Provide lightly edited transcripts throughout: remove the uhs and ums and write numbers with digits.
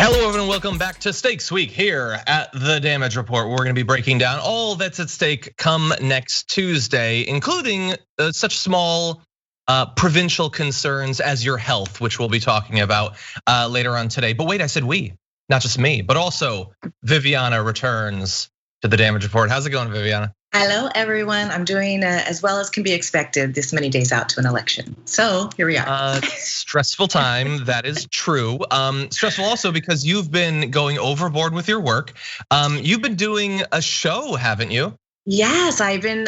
Hello everyone, welcome back to Stakes Week here at The Damage Report. We're gonna be breaking down all that's at stake come next Tuesday, including such small provincial concerns as your health, which we'll be talking about later on today. But wait, I said we, not just me, but also Viviana returns to The Damage Report. How's it going, Viviana? Hello, everyone. I'm doing as well as can be expected this many days out to an election. So here we are. Stressful time, that is true. Stressful also because you've been going overboard with your work. You've been doing a show, haven't you? Yes, I've been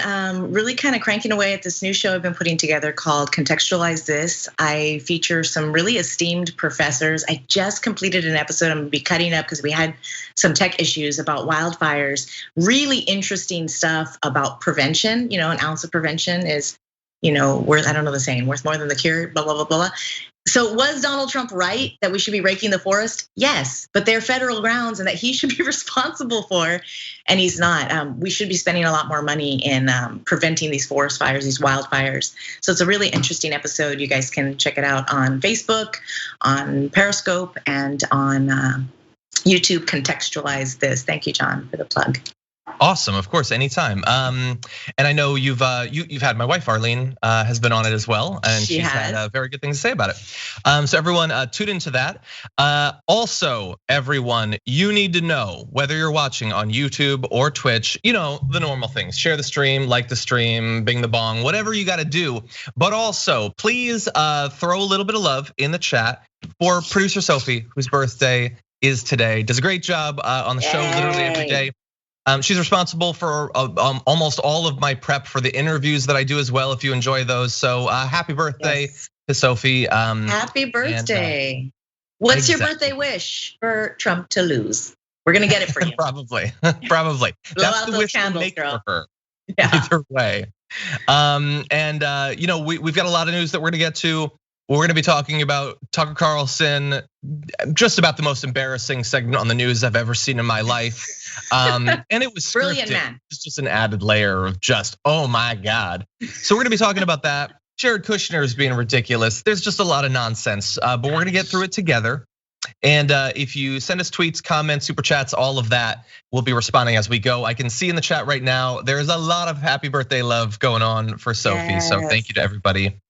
really kind of cranking away at this new show I've been putting together called Contextualize This. I feature some really esteemed professors. I just completed an episode I'm gonna be cutting up because we had some tech issues about wildfires. Really interesting stuff about prevention. An ounce of prevention is, worth, I don't know the saying, worth more than the cure, blah, blah, blah, blah. So was Donald Trump right that we should be raking the forest? Yes, but they're federal grounds and that he should be responsible for, and he's not. We should be spending a lot more money in preventing these forest fires, these wildfires. So it's a really interesting episode. You guys can check it out on Facebook, on Periscope, and on YouTube. Contextualize This. Thank you, John, for the plug. Awesome, of course, anytime. And I know you've had my wife Arlene has been on it as well, and she's had very good things to say about it. So everyone, tune into that. Also, everyone, you need to know whether you're watching on YouTube or Twitch. The normal things: share the stream, like the stream, bing the bong, whatever you got to do. But also, please throw a little bit of love in the chat for producer Sophie, whose birthday is today. Does a great job on the show literally every day. She's responsible for almost all of my prep for the interviews that I do as well, if you enjoy those. So happy birthday to Sophie. Happy birthday. What's your birthday wish for Trump to lose? We're gonna get it for you. Probably. That's the wish we make for her. Yeah. Either way. We've got a lot of news that we're gonna get to. We're gonna be talking about Tucker Carlson, just about the most embarrassing segment on the news I've ever seen in my life. And it was scripted. Brilliant, man. It's just an added layer of just, oh my God. So we're gonna be talking about that. Jared Kushner is being ridiculous. There's just a lot of nonsense, but we're gonna get through it together. And if you send us tweets, comments, super chats, all of that, we'll be responding as we go. I can see in the chat right now, there's a lot of happy birthday love going on for Sophie. Yes. So thank you to everybody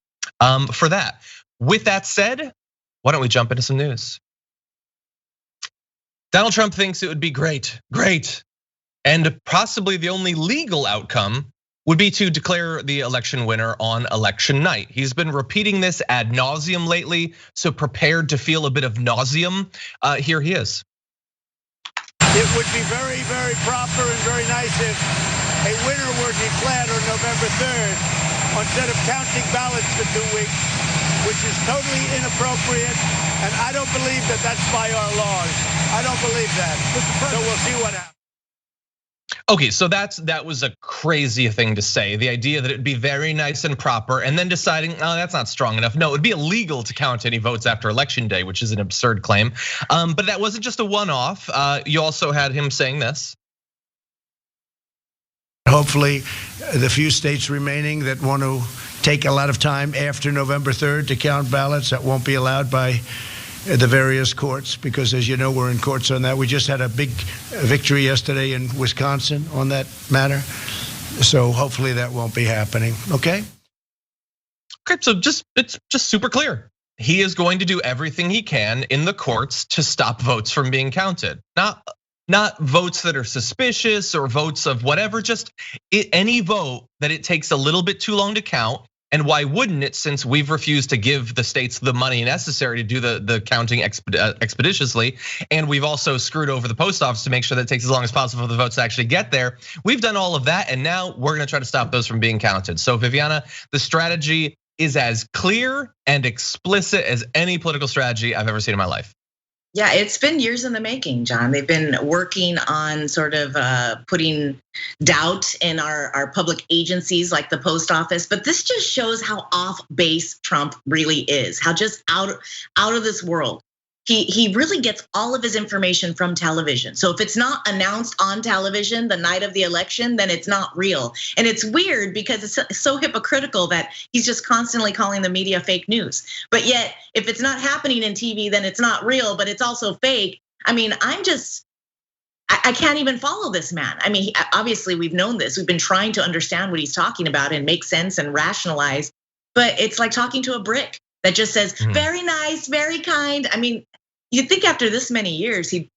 for that. With that said, why don't we jump into some news? Donald Trump thinks it would be great, and possibly the only legal outcome would be to declare the election winner on election night. He's been repeating this ad nauseum lately, so prepared to feel a bit of nauseum. Here he is. It would be very, very proper and very nice if a winner were declared on November 3rd instead of counting ballots for 2 weeks, which is totally inappropriate, and I don't believe that that's by our laws. I don't believe that. So we'll see what happens. Okay, so that was a crazy thing to say. The idea that it'd be very nice and proper, and then deciding, oh, that's not strong enough. No, it'd be illegal to count any votes after election day, which is an absurd claim. But that wasn't just a one-off. You also had him saying this. Hopefully, the few states remaining that want to take a lot of time after November 3rd to count ballots, that won't be allowed by the various courts, because as you know, we're in courts on that. We just had a big victory yesterday in Wisconsin on that matter. So hopefully that won't be happening, okay? Okay, so it's just super clear. He is going to do everything he can in the courts to stop votes from being counted. Not votes that are suspicious or votes of whatever, just any vote that it takes a little bit too long to count. And why wouldn't it, since we've refused to give the states the money necessary to do the counting expeditiously, and we've also screwed over the post office to make sure that it takes as long as possible for the votes to actually get there. We've done all of that, and now we're gonna try to stop those from being counted. So Viviana, the strategy is as clear and explicit as any political strategy I've ever seen in my life. Yeah, it's been years in the making, John. They've been working on sort of putting doubt in our public agencies like the post office. But this just shows how off base Trump really is, how just out of this world. He really gets all of his information from television. So if it's not announced on television the night of the election, then it's not real. And it's weird because it's so hypocritical that he's just constantly calling the media fake news. But yet, if it's not happening in TV, then it's not real, but it's also fake. I mean, I can't even follow this man. I mean, obviously we've known this. We've been trying to understand what he's talking about and make sense and rationalize, but it's like talking to a brick that just says, very nice, very kind. I mean, you'd think after this many years, he'd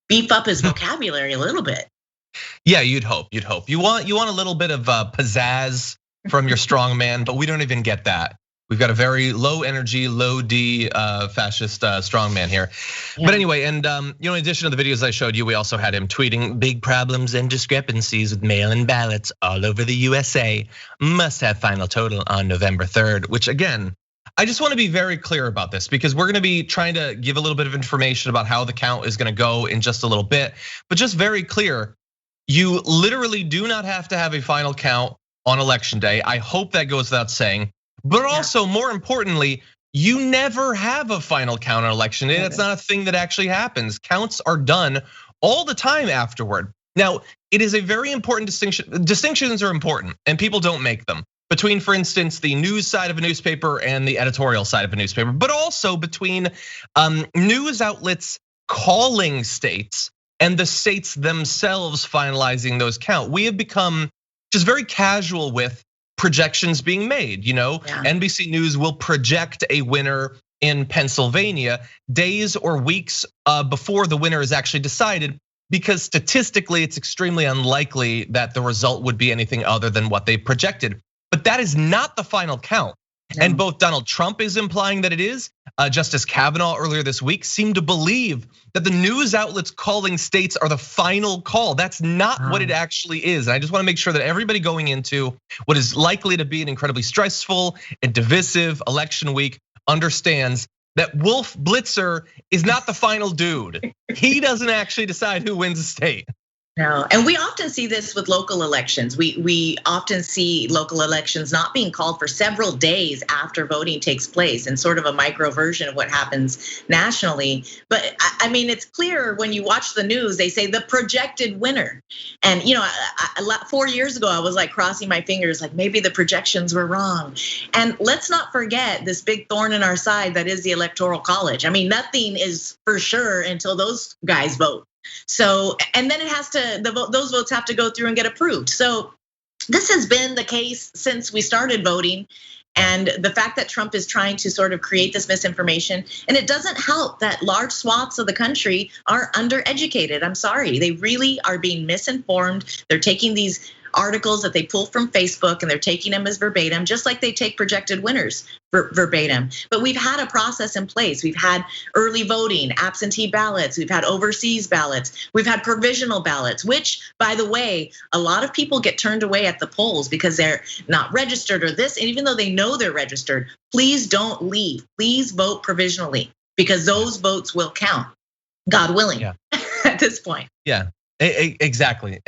beef up his vocabulary a little bit. Yeah, you'd hope. You want a little bit of pizzazz from your strong man, but we don't even get that. We've got a very low energy, low D fascist strongman here. Yeah. But anyway, and in addition to the videos I showed you, we also had him tweeting big problems and discrepancies with mail-in ballots all over the USA. Must have final total on November 3rd, which again, I just want to be very clear about this because we're going to be trying to give a little bit of information about how the count is going to go in just a little bit. But just very clear, you literally do not have to have a final count on election day. I hope that goes without saying. But also, more importantly, you never have a final count on election day. That's not a thing that actually happens. Counts are done all the time afterward. Now, it is a very important distinction. Distinctions are important, and people don't make them between, for instance, the news side of a newspaper and the editorial side of a newspaper, but also between news outlets calling states and the states themselves finalizing those counts. We have become just very casual with projections being made. NBC News will project a winner in Pennsylvania days or weeks before the winner is actually decided, because statistically it's extremely unlikely that the result would be anything other than what they projected. But that is not the final count. No. And both Donald Trump is implying that it is. Justice Kavanaugh earlier this week seemed to believe that the news outlets calling states are the final call. That's not what it actually is. And I just want to make sure that everybody going into what is likely to be an incredibly stressful and divisive election week understands that Wolf Blitzer is not the final dude. He doesn't actually decide who wins a state. No, and we often see this with local elections. We often see local elections not being called for several days after voting takes place, and sort of a micro version of what happens nationally. But I mean, it's clear when you watch the news, they say the projected winner. And 4 years ago, I was like crossing my fingers, like maybe the projections were wrong. And let's not forget this big thorn in our side that is the Electoral College. I mean, nothing is for sure until those guys vote. So, and then those votes have to go through and get approved. So this has been the case since we started voting. And the fact that Trump is trying to sort of create this misinformation, and it doesn't help that large swaths of the country are undereducated. I'm sorry, they really are being misinformed. They're taking these articles that they pull from Facebook and they're taking them as verbatim, just like they take projected winners verbatim. But we've had a process in place. We've had early voting, absentee ballots, we've had overseas ballots, we've had provisional ballots, which, by the way, a lot of people get turned away at the polls because they're not registered or this, and even though they know they're registered, please don't leave. Please vote provisionally because those votes will count, God willing, at this point. Yeah. Exactly.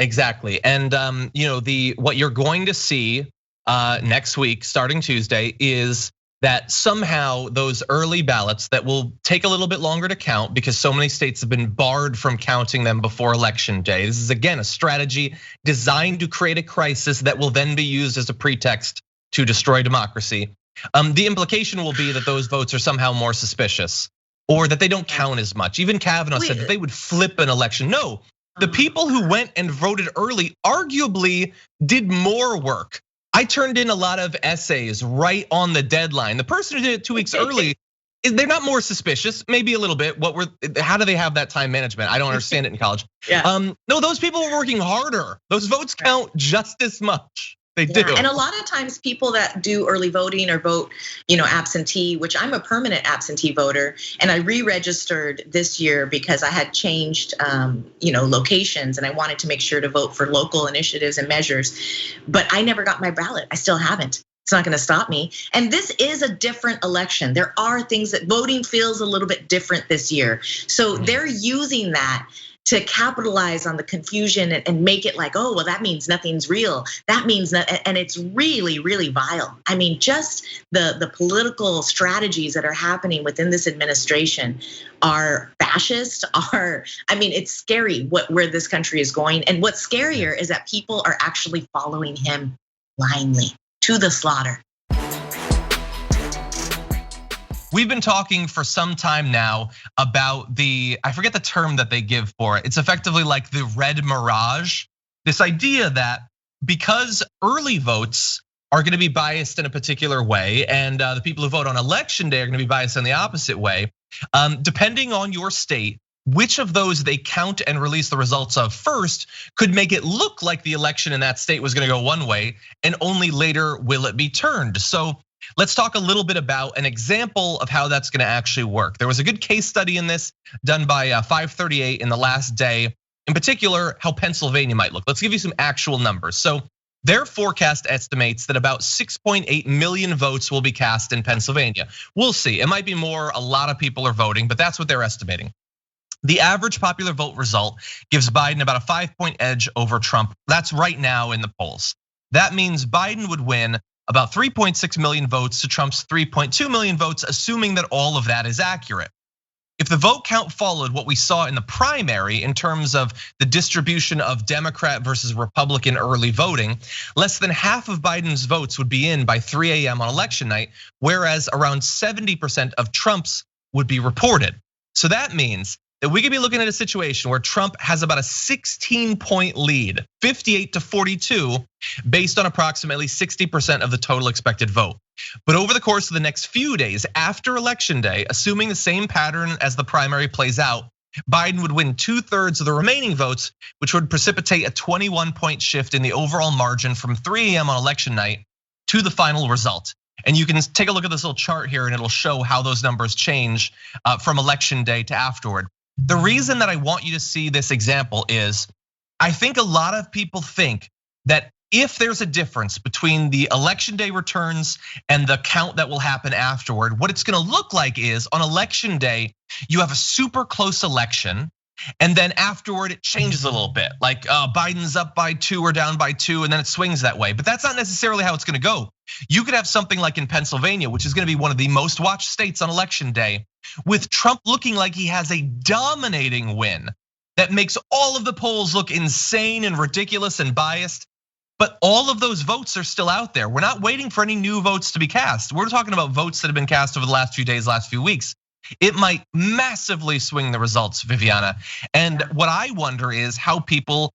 And what you're going to see next week, starting Tuesday, is that somehow those early ballots that will take a little bit longer to count because so many states have been barred from counting them before election day. This is again a strategy designed to create a crisis that will then be used as a pretext to destroy democracy. The implication will be that those votes are somehow more suspicious or that they don't count as much. Even Kavanaugh said that they would flip an election. No. The people who went and voted early arguably did more work. I turned in a lot of essays right on the deadline. The person who did it 2 weeks early, they're not more suspicious, maybe a little bit. How do they have that time management? I don't understand it in college. No, those people were working harder. Those votes count just as much. They do. And a lot of times people that do early voting or vote, absentee, which I'm a permanent absentee voter, and I re-registered this year because I had changed, locations, and I wanted to make sure to vote for local initiatives and measures, but I never got my ballot. I still haven't. It's not gonna stop me. And this is a different election. There are things that voting feels a little bit different this year. So they're using that to capitalize on the confusion and make it like, oh, well, that means nothing's real. That means that, and it's really, really vile. I mean, just the political strategies that are happening within this administration are fascist, it's scary where this country is going. And what's scarier is that people are actually following him blindly to the slaughter. we've been talking for some time now about I forget the term that they give for it. It's effectively like the red mirage. This idea that because early votes are going to be biased in a particular way, and the people who vote on election day are going to be biased in the opposite way, depending on your state, which of those they count and release the results of first could make it look like the election in that state was going to go one way, and only later will it be turned. So let's talk a little bit about an example of how that's going to actually work. There was a good case study in this done by 538 in the last day, in particular, how Pennsylvania might look. Let's give you some actual numbers. So their forecast estimates that about 6.8 million votes will be cast in Pennsylvania. We'll see, it might be more, a lot of people are voting, but that's what they're estimating. The average popular vote result gives Biden about a 5-point edge over Trump. That's right now in the polls. That means Biden would win about 3.6 million votes to Trump's 3.2 million votes, assuming that all of that is accurate. If the vote count followed what we saw in the primary in terms of the distribution of Democrat versus Republican early voting, less than half of Biden's votes would be in by 3 a.m. on election night, whereas around 70% of Trump's would be reported. So that means that we could be looking at a situation where Trump has about a 16-point lead, 58-42, based on approximately 60% of the total expected vote. But over the course of the next few days after election day, assuming the same pattern as the primary plays out, Biden would win 2/3 of the remaining votes, which would precipitate a 21-point shift in the overall margin from 3 a.m. on election night to the final result. And you can take a look at this little chart here and it'll show how those numbers change from election day to afterward. The reason that I want you to see this example is I think a lot of people think that if there's a difference between the election day returns and the count that will happen afterward, what it's gonna look like is on election day, you have a super close election, and then afterward it changes a little bit. Like Biden's up by 2 or down by 2, and then it swings that way. But that's not necessarily how it's gonna go. You could have something like in Pennsylvania, which is gonna be one of the most watched states on election day, with Trump looking like he has a dominating win that makes all of the polls look insane and ridiculous and biased. But all of those votes are still out there. We're not waiting for any new votes to be cast. We're talking about votes that have been cast over the last few days, last few weeks. It might massively swing the results, Viviana. And what I wonder is how people,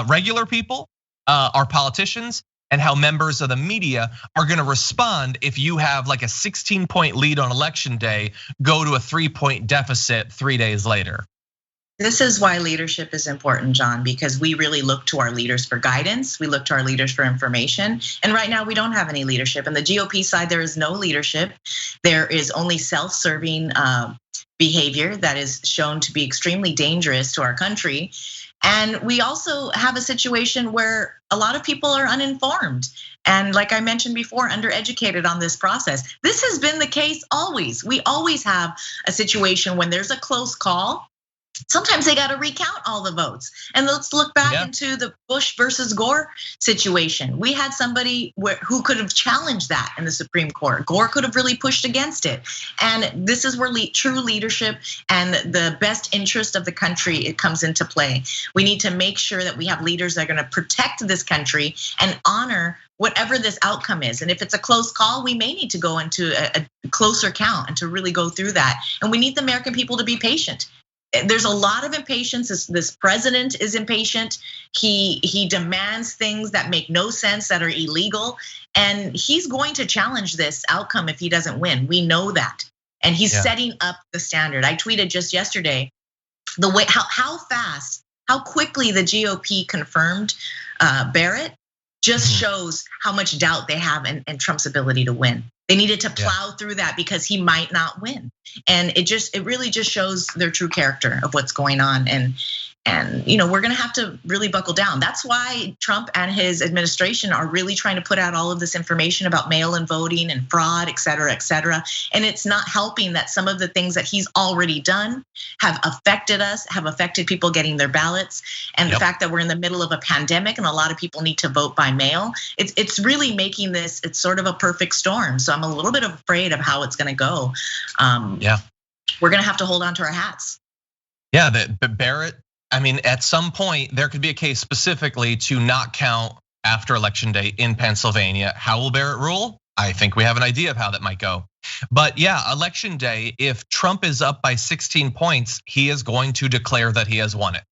regular people, our politicians, and how members of the media are gonna respond if you have like a 16-point lead on election day, go to a 3-point deficit 3 days later. This is why leadership is important, John, because we really look to our leaders for guidance. We look to our leaders for information. And right now we don't have any leadership. On the GOP side, there is no leadership. There is only self-serving behavior that is shown to be extremely dangerous to our country. And we also have a situation where a lot of people are uninformed. And like I mentioned before, undereducated on this process. This has been the case always. We always have a situation when there's a close call. Sometimes they got to recount all the votes. And let's look back into the Bush versus Gore situation. We had somebody who could have challenged that in the Supreme Court. Gore could have really pushed against it. And this is where true leadership and the best interest of the country, it comes into play. We need to make sure that we have leaders that are going to protect this country and honor whatever this outcome is. And if it's a close call, we may need to go into a closer count and to really go through that. And we need the American people to be patient. There's a lot of impatience. This president is impatient. He demands things that make no sense, that are illegal. And he's going to challenge this outcome if he doesn't win. We know that. And he's setting up the standard. I tweeted just yesterday, the way how fast, how quickly the GOP confirmed Barrett just shows how much doubt they have in Trump's ability to win. They needed to plow through that because he might not win. And it really just shows their true character of what's going on. And we're gonna have to really buckle down. That's why Trump and his administration are really trying to put out all of this information about mail-in voting and fraud, et cetera, et cetera. And it's not helping that some of the things that he's already done have affected us, have affected people getting their ballots. And the fact that we're in the middle of a pandemic and a lot of people need to vote by mail, it's really making this, it's sort of a perfect storm. So I'm a little bit afraid of how it's gonna go. We're gonna have to hold on to our hats. Yeah, but Barrett, I mean, at some point, there could be a case specifically to not count after election day in Pennsylvania. How will Barrett rule? I think we have an idea of how that might go. But yeah, election day, if Trump is up by 16 points, he is going to declare that he has won it.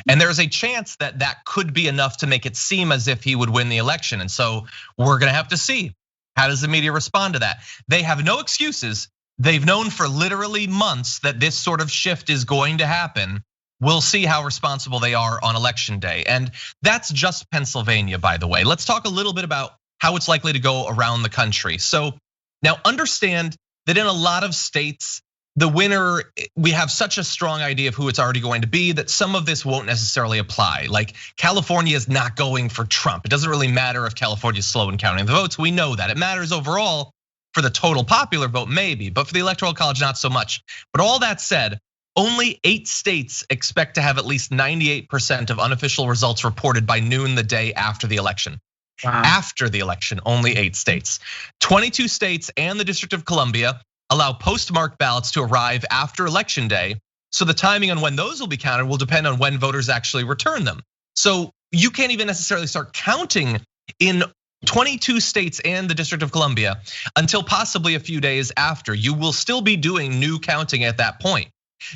And there's a chance that that could be enough to make it seem as if he would win the election. And so we're gonna have to see, how does the media respond to that? They have no excuses. They've known for literally months that this sort of shift is going to happen. We'll see how responsible they are on election day. And that's just Pennsylvania, by the way. Let's talk a little bit about how it's likely to go around the country. So now understand that in a lot of states, the winner, we have such a strong idea of who it's already going to be that some of this won't necessarily apply. Like California is not going for Trump. It doesn't really matter if California is slow in counting the votes. We know that. It matters overall for the total popular vote, maybe, but for the Electoral College, not so much. But all that said, only 8 states expect to have at least 98% of unofficial results reported by noon the day after the election. Wow. After the election, only 8 states. 22 states and the District of Columbia allow postmarked ballots to arrive after election day. So the timing on when those will be counted will depend on when voters actually return them. So you can't even necessarily start counting in 22 states and the District of Columbia until possibly a few days after. You will still be doing new counting at that point.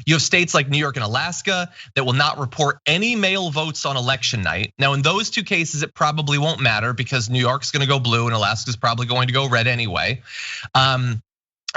You have states like New York and Alaska that will not report any mail votes on election night. Now, in those 2 cases, it probably won't matter because New York's gonna go blue and Alaska's probably going to go red anyway.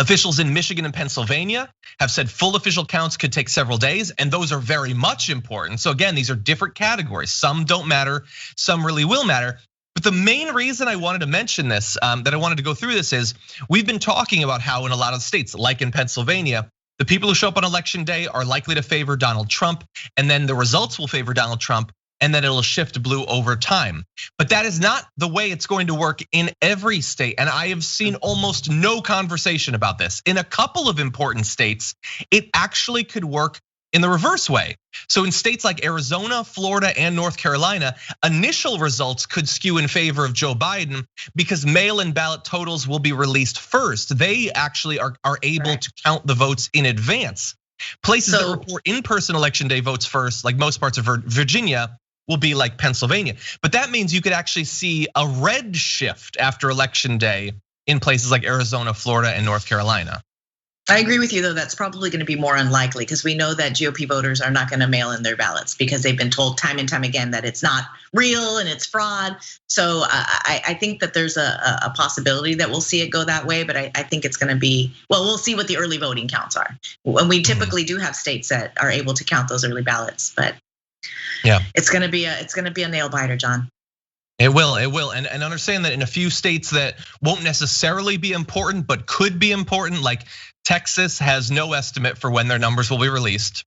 Officials in Michigan and Pennsylvania have said full official counts could take several days, and those are very much important. So again, these are different categories. Some don't matter, some really will matter. But the main reason I wanted to mention this, that I wanted to go through this is, we've been talking about how in a lot of states, like in Pennsylvania, the people who show up on election day are likely to favor Donald Trump, and then the results will favor Donald Trump, and then it'll shift blue over time. But that is not the way it's going to work in every state. And I have seen almost no conversation about this. In a couple of important states, it actually could work in the reverse way. So in states like Arizona, Florida, and North Carolina, initial results could skew in favor of Joe Biden because mail-in ballot totals will be released first. They actually are able to count the votes in advance. Places that report in-person election day votes first, like most parts of Virginia, will be like Pennsylvania. But that means you could actually see a red shift after election day in places like Arizona, Florida, and North Carolina. I agree with you, though. That's probably going to be more unlikely because we know that GOP voters are not going to mail in their ballots because they've been told time and time again that it's not real and it's fraud. So I think that there's a possibility that we'll see it go that way, but I think it's going to be, well, we'll see what the early voting counts are. And we typically do have states that are able to count those early ballots, but yeah, it's going to be a nail biter, John. It will, and understand that in a few states that won't necessarily be important, but could be important, like Texas has no estimate for when their numbers will be released.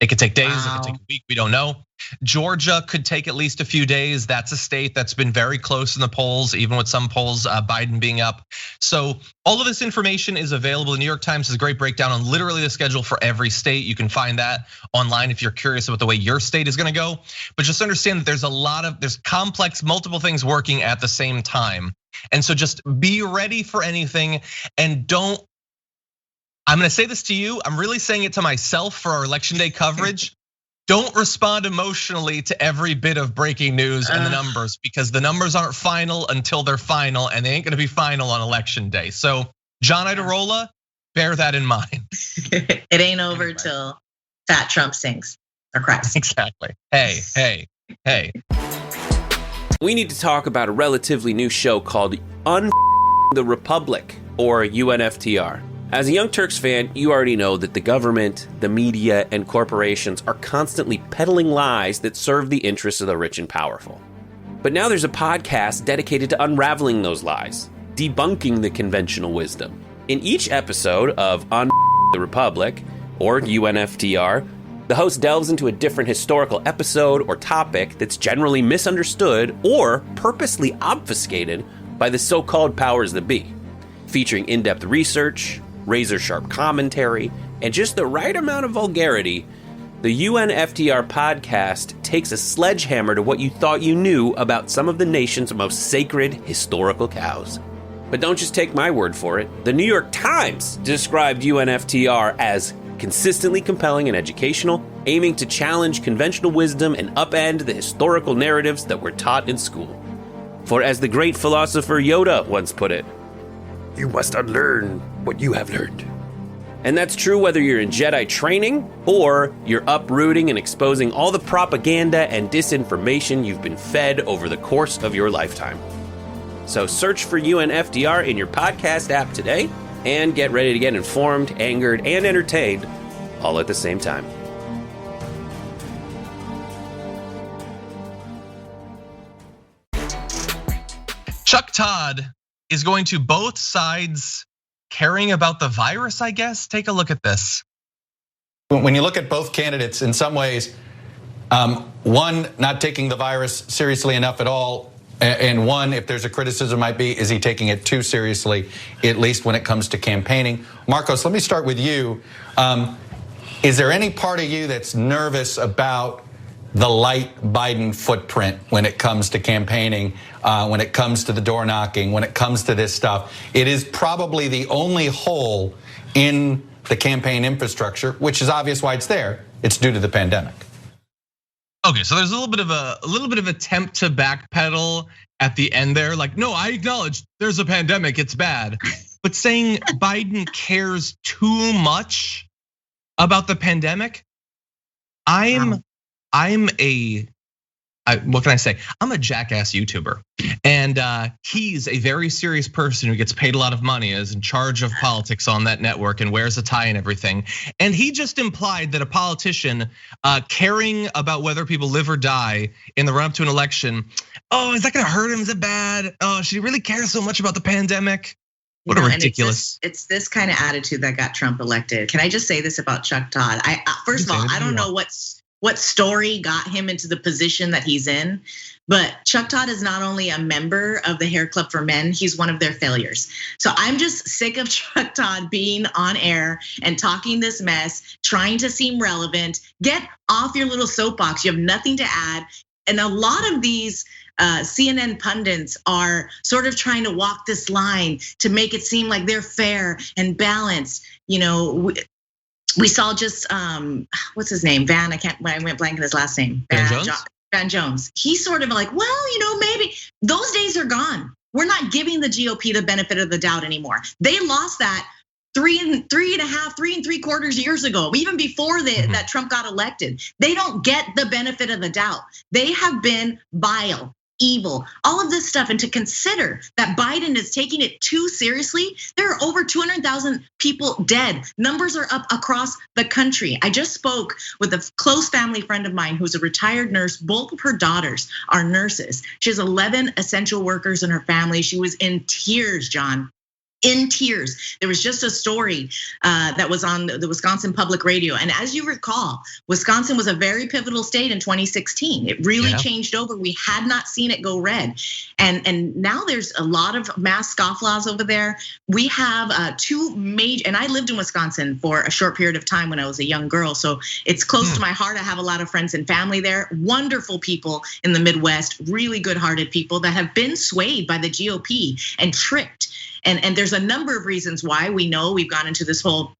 It could take days, it could take a week, we don't know. Georgia could take at least a few days. That's a state that's been very close in the polls, even with some polls, Biden being up. So all of this information is available. The New York Times has a great breakdown on literally the schedule for every state. You can find that online if you're curious about the way your state is gonna go. But just understand that there's complex, multiple things working at the same time. And so just be ready for anything and don't, I'm gonna say this to you, I'm really saying it to myself for our election day coverage. Don't respond emotionally to every bit of breaking news and the numbers, because the numbers aren't final until they're final, and they ain't gonna be final on election day. So John Idarola, bear that in mind. It ain't over till Fat Trump sings or cries. Exactly. Hey. We need to talk about a relatively new show called the Republic, or UNFTR. As a Young Turks fan, you already know that the government, the media, and corporations are constantly peddling lies that serve the interests of the rich and powerful. But now there's a podcast dedicated to unraveling those lies, debunking the conventional wisdom. In each episode of the Republic, or UNFTR, the host delves into a different historical episode or topic that's generally misunderstood or purposely obfuscated by the so-called powers that be, featuring in-depth research, razor-sharp commentary, and just the right amount of vulgarity. The UNFTR podcast takes a sledgehammer to what you thought you knew about some of the nation's most sacred historical cows. But don't just take my word for it. The New York Times described UNFTR as consistently compelling and educational, aiming to challenge conventional wisdom and upend the historical narratives that were taught in school. For as the great philosopher Yoda once put it, "You must unlearn what you have learned. And that's true whether you're in Jedi training or you're uprooting and exposing all the propaganda and disinformation you've been fed over the course of your lifetime. So search for UNFDR in your podcast app today and get ready to get informed, angered, and entertained all at the same time. Chuck Todd is going to both sides caring about the virus, I guess. Take a look at this. When you look at both candidates, in some ways, one, not taking the virus seriously enough at all, and one, if there's a criticism might be, is he taking it too seriously, at least when it comes to campaigning? Marcos, let me start with you. Is there any part of you that's nervous about the light Biden footprint when it comes to campaigning, when it comes to the door knocking, when it comes to this stuff? It is probably the only hole in the campaign infrastructure, which is obvious why it's there. It's due to the pandemic. Okay, so there's a little bit of attempt to backpedal at the end there. Like, no, I acknowledge there's a pandemic, it's bad. But saying Biden cares too much about the pandemic, what can I say? I'm a jackass YouTuber, and he's a very serious person who gets paid a lot of money, is in charge of politics on that network and wears a tie and everything. And he just implied that a politician caring about whether people live or die in the run up to an election, oh, is that gonna hurt him? Is it bad? Oh, should he really care so much about the pandemic? What a ridiculous. It's this kind of attitude that got Trump elected. Can I just say this about Chuck Todd? First of all, I don't know what story got him into the position that he's in, but Chuck Todd is not only a member of the Hair Club for Men, he's one of their failures. So I'm just sick of Chuck Todd being on air and talking this mess, trying to seem relevant. Get off your little soapbox, you have nothing to add. And a lot of these CNN pundits are sort of trying to walk this line to make it seem like they're fair and balanced. You know, we saw just what's his name? I went blank on his last name. Van Jones. He's sort of like, well, you know, maybe those days are gone. We're not giving the GOP the benefit of the doubt anymore. They lost that 3.75 years ago, even before that Trump got elected. They don't get the benefit of the doubt. They have been vile, evil, all of this stuff. And to consider that Biden is taking it too seriously, there are over 200,000 people dead. Numbers are up across the country. I just spoke with a close family friend of mine who's a retired nurse. Both of her daughters are nurses. She has 11 essential workers in her family. She was in tears, John. In tears. There was just a story that was on the Wisconsin Public Radio. And as you recall, Wisconsin was a very pivotal state in 2016. It really changed over. We had not seen it go red. And now there's a lot of mass scofflaws over there. We have two major, and I lived in Wisconsin for a short period of time when I was a young girl. So it's close to my heart. I have a lot of friends and family there. Wonderful people in the Midwest, really good-hearted people that have been swayed by the GOP and tricked. And there's a number of reasons why. We know we've gone into this whole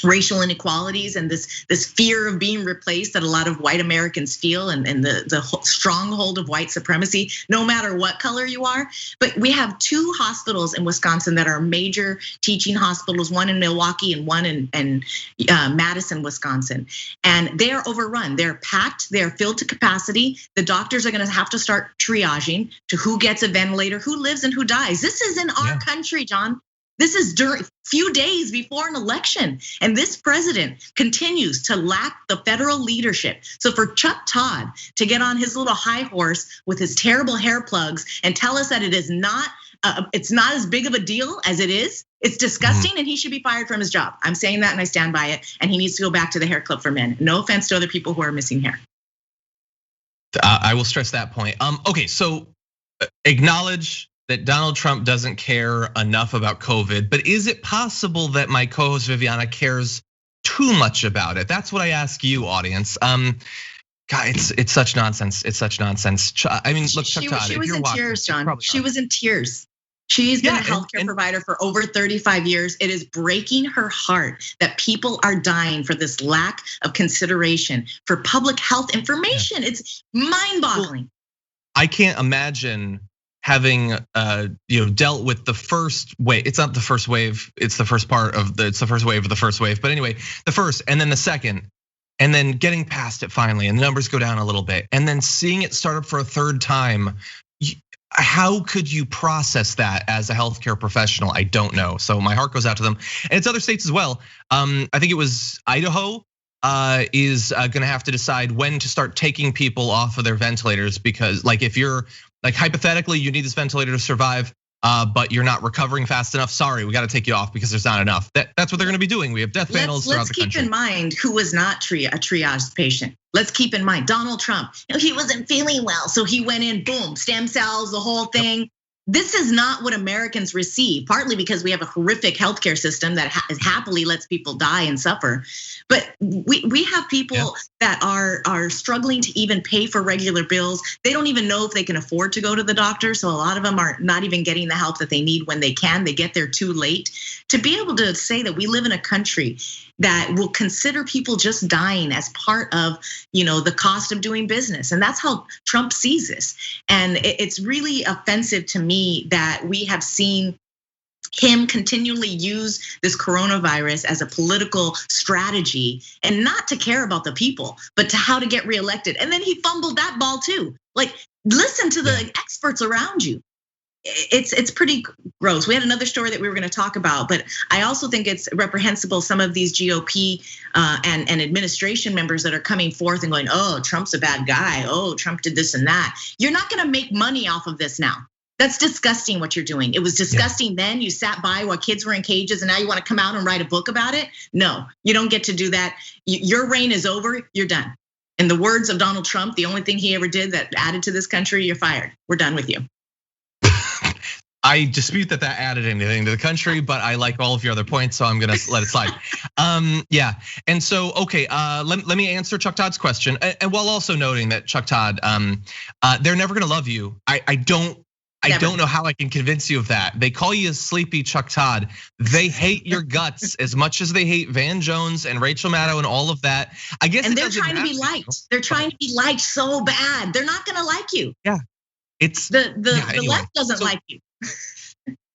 racial inequalities and this fear of being replaced that a lot of white Americans feel, and the stronghold of white supremacy, no matter what color you are. But we have two hospitals in Wisconsin that are major teaching hospitals, one in Milwaukee and one in Madison, Wisconsin. And they are overrun. They're packed, they're filled to capacity. The doctors are gonna have to start triaging to who gets a ventilator, who lives and who dies. This is in our country, John. This is during few days before an election, and this president continues to lack the federal leadership. So for Chuck Todd to get on his little high horse with his terrible hair plugs and tell us that it's not as big of a deal as it is, it's disgusting, and he should be fired from his job. I'm saying that, and I stand by it. And he needs to go back to the Hair Club for Men. No offense to other people who are missing hair. I will stress that point. Okay, so acknowledge that Donald Trump doesn't care enough about COVID, but is it possible that my co-host Viviana cares too much about it? That's what I ask you, audience. God, it's such nonsense. It's such nonsense. I mean, look, Chuck Todd, she was in tears, John. She was in tears. She's been a healthcare provider for over 35 years. It is breaking her heart that people are dying for this lack of consideration for public health information. It's mind-boggling. I can't imagine having dealt with the first wave. It's not the first wave, it's the first part of it's the first wave of the first wave. But anyway, the first and then the second, and then getting past it finally, and the numbers go down a little bit, and then seeing it start up for a third time. How could you process that as a healthcare professional? I don't know. So my heart goes out to them, and it's other states as well. I think it was Idaho is going to have to decide when to start taking people off of their ventilators, because like if you're like hypothetically you need this ventilator to survive, but you're not recovering fast enough. Sorry, we got to take you off because there's not enough. That's what they're going to be doing. We have death panels throughout the country. Let's keep in mind who was not a triage patient. Let's keep in mind Donald Trump. He wasn't feeling well, so he went in, boom, stem cells, the whole thing. Yep. This is not what Americans receive, partly because we have a horrific healthcare system that happily lets people die and suffer. But we have people that are struggling to even pay for regular bills. They don't even know if they can afford to go to the doctor. So a lot of them are not even getting the help that they need when they can. They get there too late. To be able to say that we live in a country that will consider people just dying as part of, the cost of doing business. And that's how Trump sees this. And it's really offensive to me that we have seen him continually use this coronavirus as a political strategy and not to care about the people, but to how to get reelected. And then he fumbled that ball too. Like, listen to the experts around you. It's pretty gross. We had another story that we were going to talk about, but I also think it's reprehensible some of these GOP and administration members that are coming forth and going, "Oh, Trump's a bad guy. Oh, Trump did this and that." You're not going to make money off of this now. That's disgusting what you're doing. It was disgusting then. You sat by while kids were in cages, and now you want to come out and write a book about it? No, you don't get to do that. Your reign is over. You're done. In the words of Donald Trump, the only thing he ever did that added to this country, you're fired. We're done with you. I dispute that added anything to the country, but I like all of your other points, so I'm gonna let it slide. Yeah, and so okay, let me answer Chuck Todd's question, and while also noting that Chuck Todd, they're never gonna love you. I don't know how I can convince you of that. They call you a sleepy Chuck Todd. They hate your guts as much as they hate Van Jones and Rachel Maddow and all of that. I guess, and they're trying to be liked. They're trying to be liked so bad. They're not gonna like you. Yeah, it's the left doesn't like you.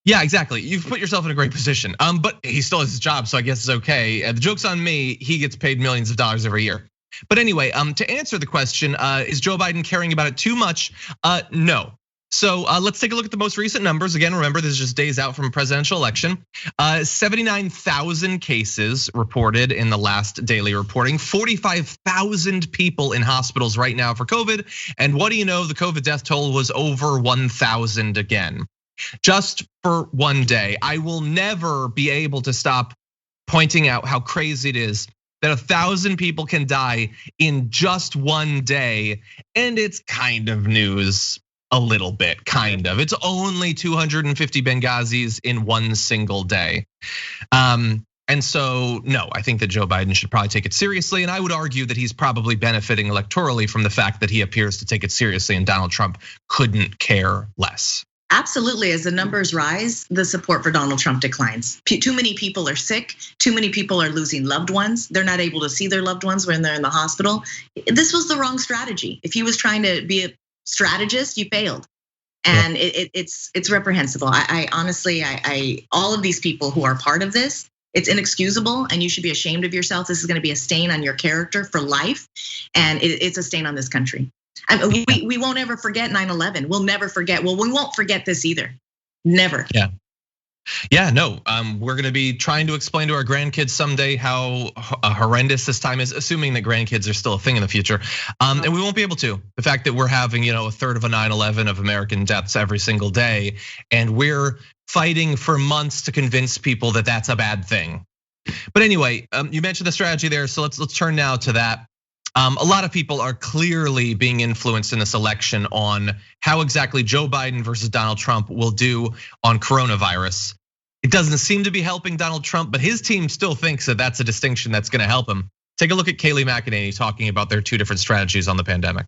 Yeah, exactly. You've put yourself in a great position. But he still has his job, so I guess it's okay. The joke's on me. He gets paid millions of dollars every year. But anyway, to answer the question, is Joe Biden caring about it too much? No. So let's take a look at the most recent numbers. Again, remember, this is just days out from a presidential election. 79,000 cases reported in the last daily reporting. 45,000 people in hospitals right now for COVID. And what do you know? The COVID death toll was over 1,000 again. Just for one day. I will never be able to stop pointing out how crazy it is that 1,000 people can die in just one day. And it's kind of news. A little bit, kind of. It's only 250 Benghazis in one single day. And so, no, I think that Joe Biden should probably take it seriously. And I would argue that he's probably benefiting electorally from the fact that he appears to take it seriously and Donald Trump couldn't care less. Absolutely, as the numbers rise, the support for Donald Trump declines. Too many people are sick, too many people are losing loved ones. They're not able to see their loved ones when they're in the hospital. This was the wrong strategy. If he was trying to be a strategist, you failed. And it's reprehensible. I honestly, all of these people who are part of this, it's inexcusable and you should be ashamed of yourself. This is gonna be a stain on your character for life. And it's a stain on this country. We won't ever forget 9/11. We'll never forget. Well, we won't forget this either. Never. Yeah, no, we're gonna be trying to explain to our grandkids someday how horrendous this time is, assuming that grandkids are still a thing in the future. And we won't be able to. The fact that we're having, a third of a 9/11 of American deaths every single day, and we're fighting for months to convince people that that's a bad thing. But anyway, you mentioned the strategy there, so let's turn now to that. A lot of people are clearly being influenced in this election on how exactly Joe Biden versus Donald Trump will do on coronavirus. It doesn't seem to be helping Donald Trump, but his team still thinks that that's a distinction that's gonna help him. Take a look at Kayleigh McEnany talking about their two different strategies on the pandemic.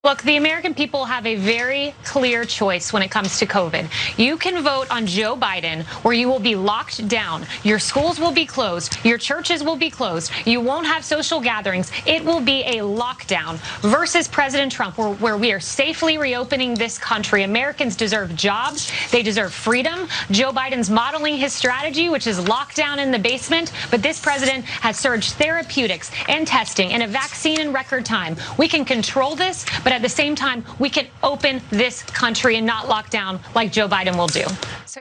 Look, the American people have a very clear choice when it comes to COVID. You can vote on Joe Biden, where you will be locked down. Your schools will be closed. Your churches will be closed. You won't have social gatherings. It will be a lockdown versus President Trump, where we are safely reopening this country. Americans deserve jobs. They deserve freedom. Joe Biden's modeling his strategy, which is lockdown in the basement. But this president has surged therapeutics and testing and a vaccine in record time. We can control this, but at the same time, we can open this country and not lock down like Joe Biden will do. So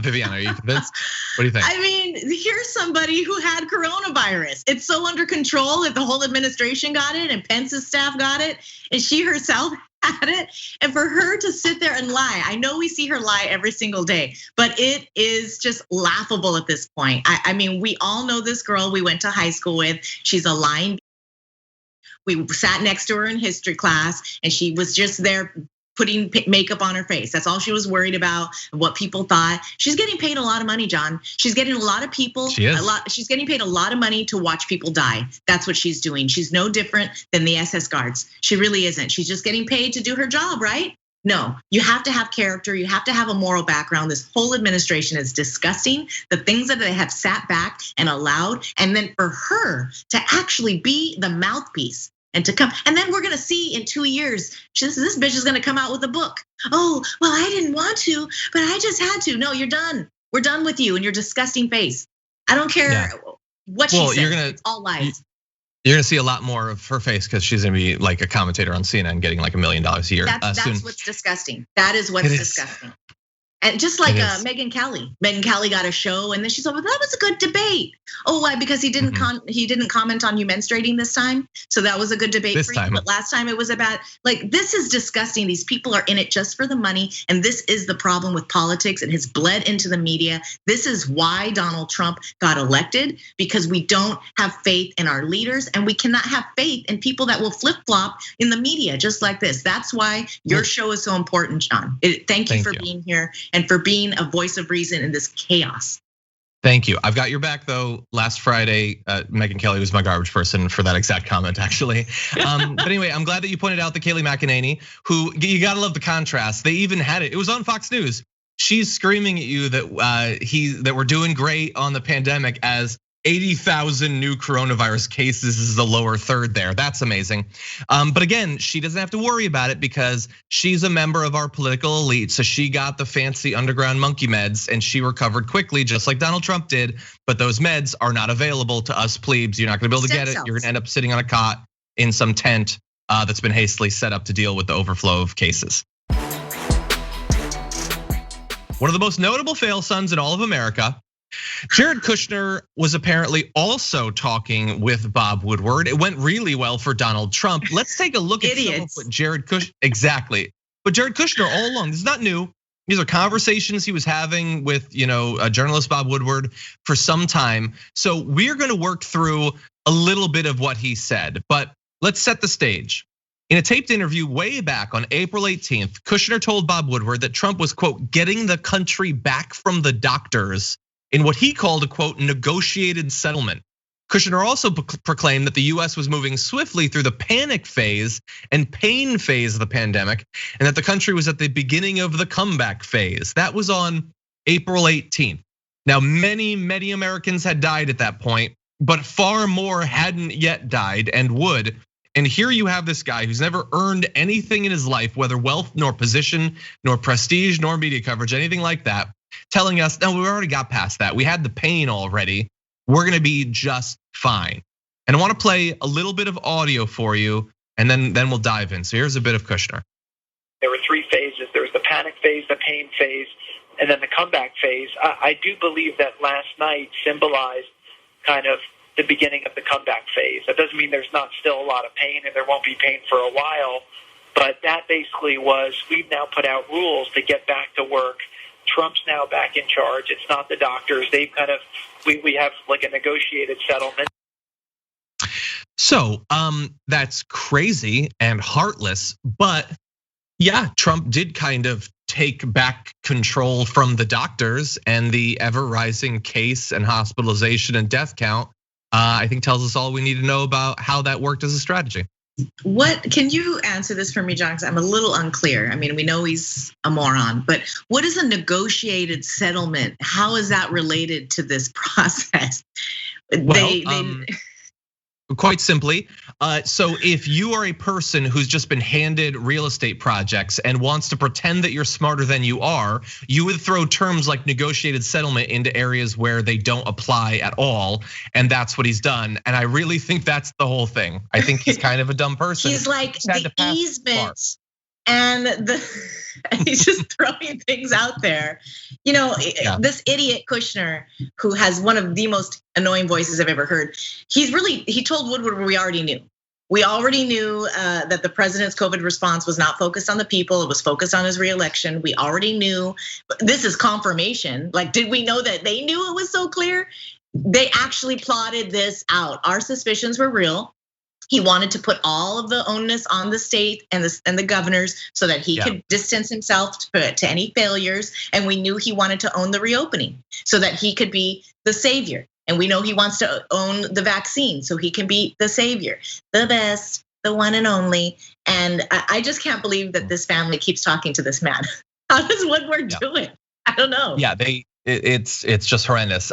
Viviana, are you convinced? What do you think? I mean, here's somebody who had coronavirus. It's so under control that the whole administration got it and Pence's staff got it and she herself had it. And for her to sit there and lie, I know we see her lie every single day, but it is just laughable at this point. I mean, we all know this girl we went to high school with. She's a lying. We sat next to her in history class and she was just there putting makeup on her face. That's all she was worried about, what people thought. She's getting paid a lot of money, John. She's getting a lot of people, she's getting paid a lot of money to watch people die. That's what she's doing. She's no different than the SS guards. She really isn't. She's just getting paid to do her job, right? No, you have to have character. You have to have a moral background. This whole administration is disgusting. The things that they have sat back and allowed, and then for her to actually be the mouthpiece and to come, and then we're gonna see in 2 years, this bitch is gonna come out with a book. Oh, well, I didn't want to, but I just had to. No, you're done. We're done with you and your disgusting face. I don't care what she says. It's all lies. You're gonna see a lot more of her face because she's gonna be like a commentator on CNN, getting like $1 million a year. That's what's disgusting. That is what's disgusting. And just like Megyn Kelly. Megyn Kelly got a show and then she said, well, that was a good debate. Oh, why? Because he didn't comment on you menstruating this time. So that was a good debate for you. But last time it was about, like, this is disgusting. These people are in it just for the money. And this is the problem with politics. It has bled into the media. This is why Donald Trump got elected, because we don't have faith in our leaders and we cannot have faith in people that will flip flop in the media just like this. That's why your show is so important, John. Thank you for being here and for being a voice of reason in this chaos. Thank you. I've got your back though. Last Friday, Megyn Kelly was my garbage person for that exact comment, actually. But anyway, I'm glad that you pointed out the Kayleigh McEnany, who you gotta love the contrast. They even had it. It was on Fox News. She's screaming at you that we're doing great on the pandemic as 80,000 new coronavirus cases is the lower third there. That's amazing. But again, she doesn't have to worry about it because she's a member of our political elite. So she got the fancy underground monkey meds and she recovered quickly, just like Donald Trump did. But those meds are not available to us plebes. You're not gonna be able to get it. You're gonna end up sitting on a cot in some tent that's been hastily set up to deal with the overflow of cases. One of the most notable fail sons in all of America, Jared Kushner, was apparently also talking with Bob Woodward. It went really well for Donald Trump. Let's take a look at some of what Jared Kushner, exactly. But Jared Kushner all along, this is not new. These are conversations he was having with journalist Bob Woodward for some time. So we're gonna work through a little bit of what he said, but let's set the stage. In a taped interview way back on April 18th, Kushner told Bob Woodward that Trump was, quote, getting the country back from the doctors in what he called a, quote, negotiated settlement. Kushner also proclaimed that the US was moving swiftly through the panic phase and pain phase of the pandemic, and that the country was at the beginning of the comeback phase. That was on April 18th. Now, many Americans had died at that point, but far more hadn't yet died and would. And here you have this guy who's never earned anything in his life, whether wealth, nor position, nor prestige, nor media coverage, anything like that, telling us, no, we already got past that. We had the pain already. We're gonna be just fine. And I wanna play a little bit of audio for you, and then we'll dive in. So here's a bit of Kushner. There were 3 phases. There was the panic phase, the pain phase, and then the comeback phase. I do believe that last night symbolized kind of the beginning of the comeback phase. That doesn't mean there's not still a lot of pain and there won't be pain for a while, but that basically was, we've now put out rules to get back to work. Trump's now back in charge. It's not the doctors. They've kind of, we have like a negotiated settlement. So that's crazy and heartless, but yeah, Trump did kind of take back control from the doctors, and the ever rising case and hospitalization and death count, I think tells us all we need to know about how that worked as a strategy. What can you answer this for me, John? Because I'm a little unclear. I mean, we know he's a moron, but what is a negotiated settlement? How is that related to this process? Well, quite simply, so if you are a person who's just been handed real estate projects and wants to pretend that you're smarter than you are, you would throw terms like negotiated settlement into areas where they don't apply at all, and that's what he's done. And I really think that's the whole thing. I think he's kind of a dumb person. He's like the easement, and he's just throwing things out there. You know, this idiot Kushner, who has one of the most annoying voices I've ever heard. He told Woodward we already knew. We already knew that the president's COVID response was not focused on the people. It was focused on his reelection. We already knew. This is confirmation. Like, did we know that they knew it was so clear? They actually plotted this out. Our suspicions were real. He wanted to put all of the onus on the state and the governors so that he could distance himself to any failures. And we knew he wanted to own the reopening so that he could be the savior. And we know he wants to own the vaccine so he can be the savior, the best, the one and only. And I just can't believe that this family keeps talking to this man. How does Woodward do it? I don't know. Yeah, it's just horrendous.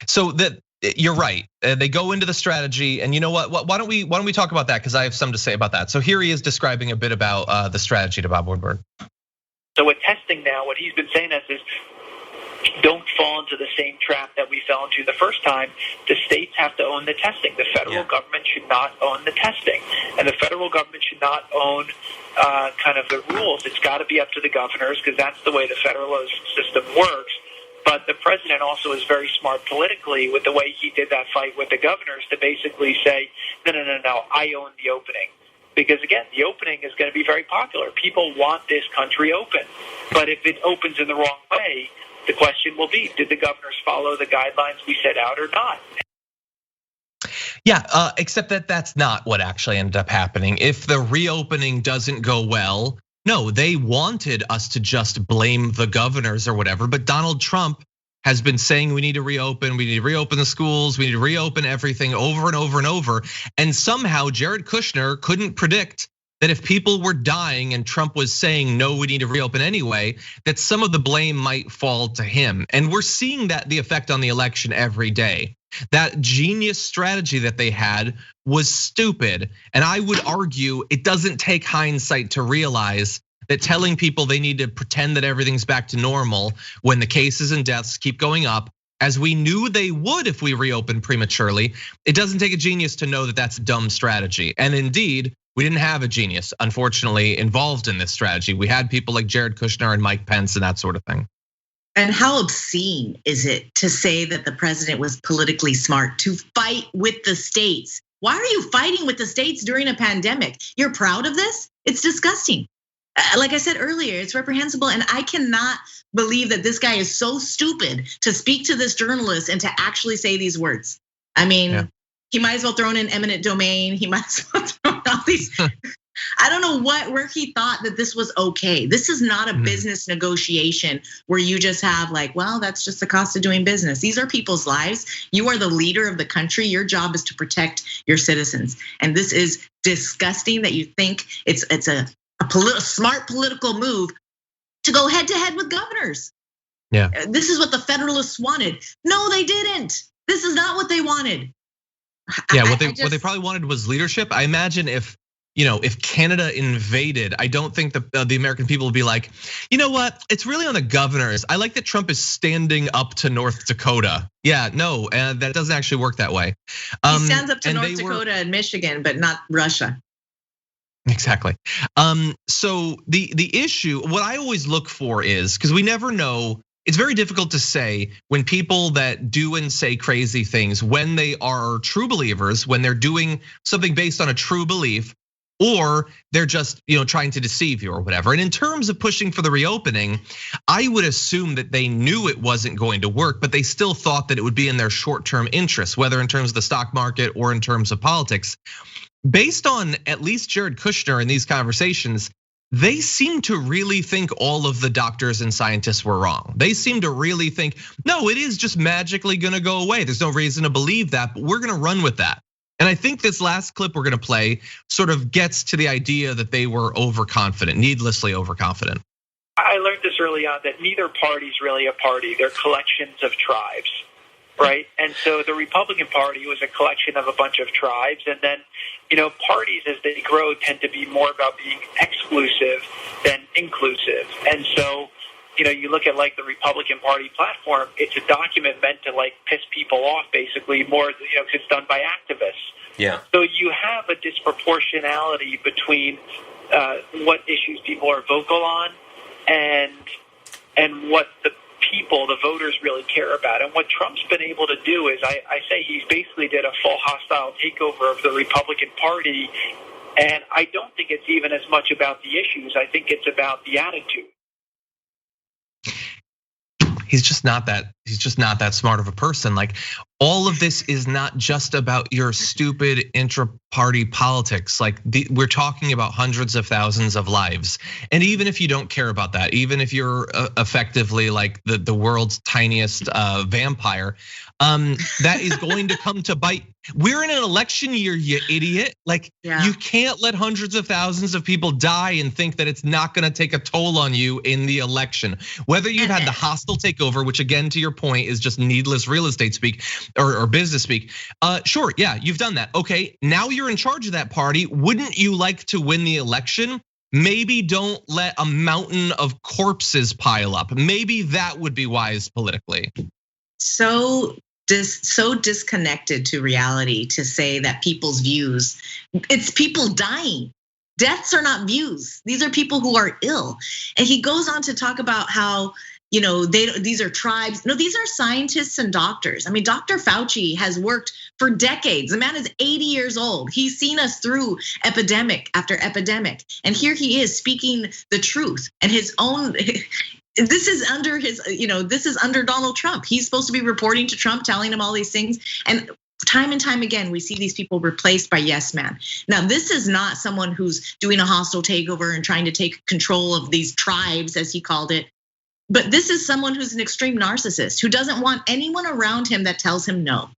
So that. You're right. They go into the strategy, and you know what? Why don't we talk about that? Because I have something to say about that. So here he is describing a bit about the strategy to Bob Woodward. So with testing now, what he's been saying is don't fall into the same trap that we fell into the first time. The states have to own the testing. The federal government should not own the testing, and the federal government should not own kind of the rules. It's got to be up to the governors because that's the way the federal system works. But the president also is very smart politically with the way he did that fight with the governors to basically say, no, I own the opening. Because again, the opening is going to be very popular. People want this country open. But if it opens in the wrong way, the question will be, did the governors follow the guidelines we set out or not? Yeah, except that that's not what actually ended up happening. If the reopening doesn't go well, no, they wanted us to just blame the governors or whatever, but Donald Trump has been saying we need to reopen the schools, we need to reopen everything over and over and over. And somehow Jared Kushner couldn't predict that if people were dying and Trump was saying, no, we need to reopen anyway, that some of the blame might fall to him. And we're seeing the effect on the election every day. That genius strategy that they had was stupid. And I would argue it doesn't take hindsight to realize that telling people they need to pretend that everything's back to normal when the cases and deaths keep going up, as we knew they would if we reopened prematurely, it doesn't take a genius to know that that's a dumb strategy. And indeed, we didn't have a genius, unfortunately, involved in this strategy. We had people like Jared Kushner and Mike Pence and that sort of thing. And how obscene is it to say that the president was politically smart to fight with the states? Why are you fighting with the states during a pandemic? You're proud of this? It's disgusting. Like I said earlier, it's reprehensible. And I cannot believe that this guy is so stupid to speak to this journalist and to actually say these words. I mean, he might as well throw in an eminent domain. He might as well throw in all these. I don't know where he thought that this was okay. This is not a business negotiation where you just have like, well, that's just the cost of doing business. These are people's lives. You are the leader of the country. Your job is to protect your citizens. And this is disgusting that you think it's a smart political move to go head to head with governors. Yeah. This is what the Federalists wanted. No, they didn't. This is not what they wanted. Yeah, what they probably wanted was leadership. I imagine if Canada invaded, I don't think the American people would be like, you know what? It's really on the governors. I like that Trump is standing up to North Dakota. Yeah, no, that doesn't actually work that way. He stands up to North Dakota and Michigan, but not Russia. Exactly. So the issue, what I always look for is, because we never know, it's very difficult to say when people that do and say crazy things, when they are true believers, when they're doing something based on a true belief, or they're just trying to deceive you or whatever. And in terms of pushing for the reopening, I would assume that they knew it wasn't going to work, but they still thought that it would be in their short-term interests, whether in terms of the stock market or in terms of politics. Based on at least Jared Kushner in these conversations, they seem to really think all of the doctors and scientists were wrong. They seem to really think, no, it is just magically gonna go away. There's no reason to believe that, but we're gonna run with that. And I think this last clip we're gonna play sort of gets to the idea that they were overconfident, needlessly overconfident. I learned this early on that neither party's really a party. They're collections of tribes, right? And so the Republican Party was a collection of a bunch of tribes. And then, parties as they grow tend to be more about being exclusive than inclusive. And so, you look at like the Republican Party platform, it's a document meant to like piss people off basically more, because it's done by activists. Yeah. So you have a disproportionality between what issues people are vocal on and what the people, the voters, really care about. And what Trump's been able to do is, I say he's basically did a full hostile takeover of the Republican Party. And I don't think it's even as much about the issues. I think it's about the attitude. He's just not that smart of a person. Like, all of this is not just about your stupid intra-party politics. Like, we're talking about hundreds of thousands of lives. And even if you don't care about that, even if you're effectively like the world's tiniest vampire, that is going to come to bite. We're in an election year, you idiot. Like, you can't let hundreds of thousands of people die and think that it's not gonna take a toll on you in the election. Whether you've had the hostile takeover, which again, to your point, is just needless real estate speak or business speak. Sure, yeah, you've done that. Okay, now you're in charge of that party. Wouldn't you like to win the election? Maybe don't let a mountain of corpses pile up. Maybe that would be wise politically. So disconnected to reality to say that people's views, it's people dying. Deaths are not views. These are people who are ill. And he goes on to talk about how, these are tribes. No, these are scientists and doctors. I mean, Dr. Fauci has worked for decades. The man is 80 years old. He's seen us through epidemic after epidemic. And here he is speaking the truth and his own. This is under this is under Donald Trump. He's supposed to be reporting to Trump, telling him all these things. And time again, we see these people replaced by yes man. Now, this is not someone who's doing a hostile takeover and trying to take control of these tribes, as he called it. But this is someone who's an extreme narcissist who doesn't want anyone around him that tells him no.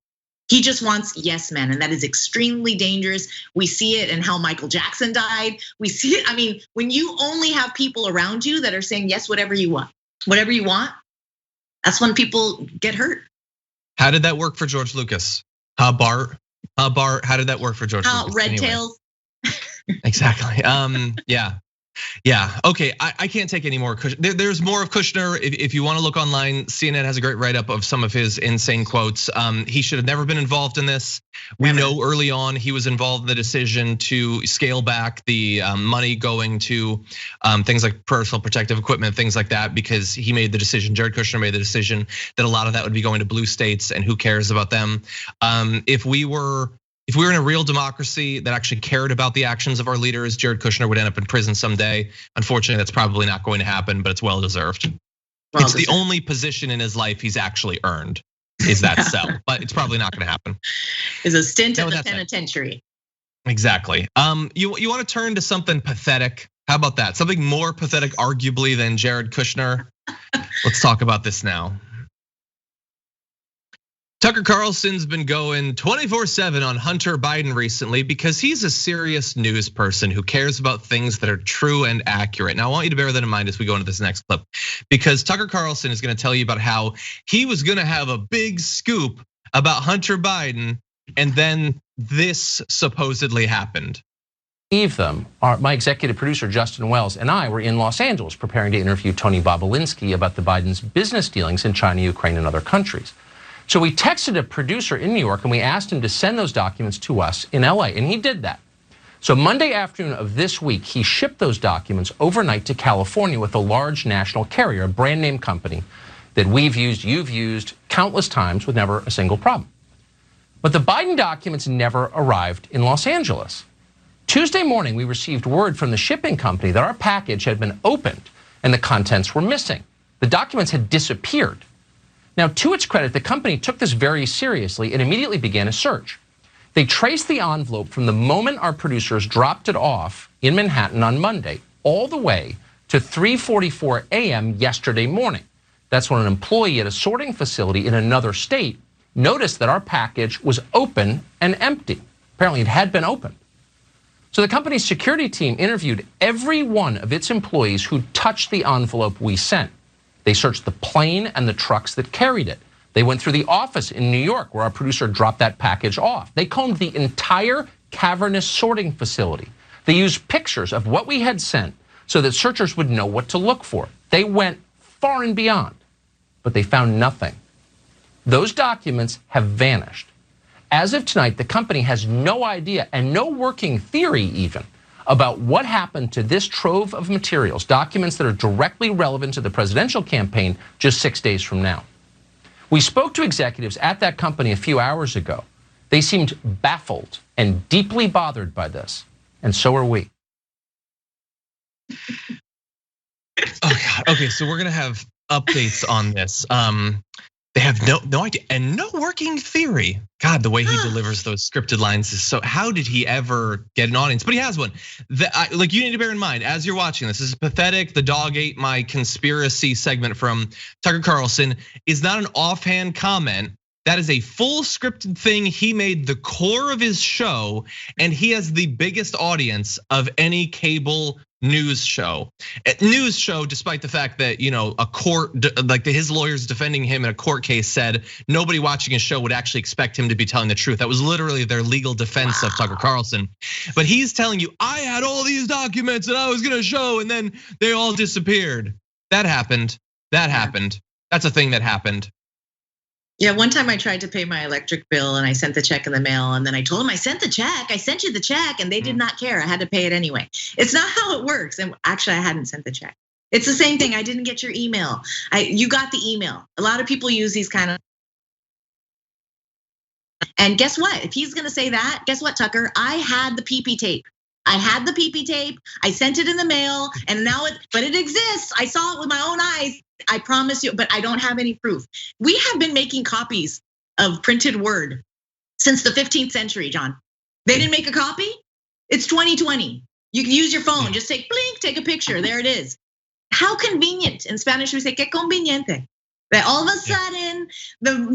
He just wants yes men, and that is extremely dangerous. We see it in how Michael Jackson died. We see it, I mean, when you only have people around you that are saying yes, whatever you want, that's when people get hurt. How did that work for George Lucas? Bart, how did that work for George Lucas? Red Tails. Exactly, yeah, okay, I can't take any more Kushner. There's more of Kushner. If you wanna look online, CNN has a great write-up of some of his insane quotes. He should have never been involved in this. We know early on he was involved in the decision to scale back the money going to things like personal protective equipment, things like that, because he made the decision, Jared Kushner made the decision that a lot of that would be going to blue states, and who cares about them? If we were in a real democracy that actually cared about the actions of our leaders, Jared Kushner would end up in prison someday. Unfortunately, that's probably not going to happen, but it's well deserved. It's the only position in his life he's actually earned, is that cell, but it's probably not going to happen. Is a stint at the penitentiary. Exactly. You want to turn to something pathetic? How about that? Something more pathetic, arguably, than Jared Kushner. Let's talk about this now. Tucker Carlson's been going 24/7 on Hunter Biden recently because he's a serious news person who cares about things that are true and accurate. Now, I want you to bear that in mind as we go into this next clip, because Tucker Carlson is gonna tell you about how he was gonna have a big scoop about Hunter Biden, and then this supposedly happened. Them. My executive producer, Justin Wells, and I were in Los Angeles preparing to interview Tony Bobolinsky about the Biden's business dealings in China, Ukraine, and other countries. So we texted a producer in New York and we asked him to send those documents to us in LA, and he did that. So Monday afternoon of this week, he shipped those documents overnight to California with a large national carrier, a brand name company that we've used, you've used countless times with never a single problem. But the Biden documents never arrived in Los Angeles. Tuesday morning, we received word from the shipping company that our package had been opened and the contents were missing. The documents had disappeared. Now, to its credit, the company took this very seriously and immediately began a search. They traced the envelope from the moment our producers dropped it off in Manhattan on Monday, all the way to 3:44 a.m. yesterday morning. That's when an employee at a sorting facility in another state noticed that our package was open and empty. Apparently it had been opened. So the company's security team interviewed every one of its employees who touched the envelope we sent. They searched the plane and the trucks that carried it. They went through the office in New York where our producer dropped that package off. They combed the entire cavernous sorting facility. They used pictures of what we had sent so that searchers would know what to look for. They went far and beyond, but they found nothing. Those documents have vanished. As of tonight, the company has no idea and no working theory even about what happened to this trove of materials, documents that are directly relevant to the presidential campaign just 6 days from now. We spoke to executives at that company a few hours ago. They seemed baffled and deeply bothered by this, and so are we. Oh God, okay, so we're gonna have updates on this. They have no idea and no working theory. God, the way he delivers those scripted lines is so. How did he ever get an audience? But he has one. Like you need to bear in mind as you're watching this is pathetic. The dog ate my conspiracy segment from Tucker Carlson is not an offhand comment. That is a full scripted thing. He made the core of his show, and he has the biggest audience of any cable news show. Despite the fact that a court, like his lawyers defending him in a court case, said nobody watching his show would actually expect him to be telling the truth. That was literally their legal defense of Tucker Carlson. But he's telling you, I had all these documents that I was gonna show, and then they all disappeared. That happened. That's a thing that happened. Yeah, one time I tried to pay my electric bill and I sent the check in the mail, and then I told them I sent you the check, and they did not care. I had to pay it anyway. It's not how it works. And actually I hadn't sent the check. It's the same thing. I didn't get your email. You got the email. A lot of people use these kind of. And guess what? If he's gonna say that, guess what, Tucker? I had the PP tape. I sent it in the mail, and now but it exists. I saw it with my own eyes. I promise you, but I don't have any proof. We have been making copies of printed word since the 15th century, John. They didn't make a copy. It's 2020. You can use your phone, just take blink, take a picture, there it is. How convenient. In Spanish, we say, que conveniente. That all of a sudden,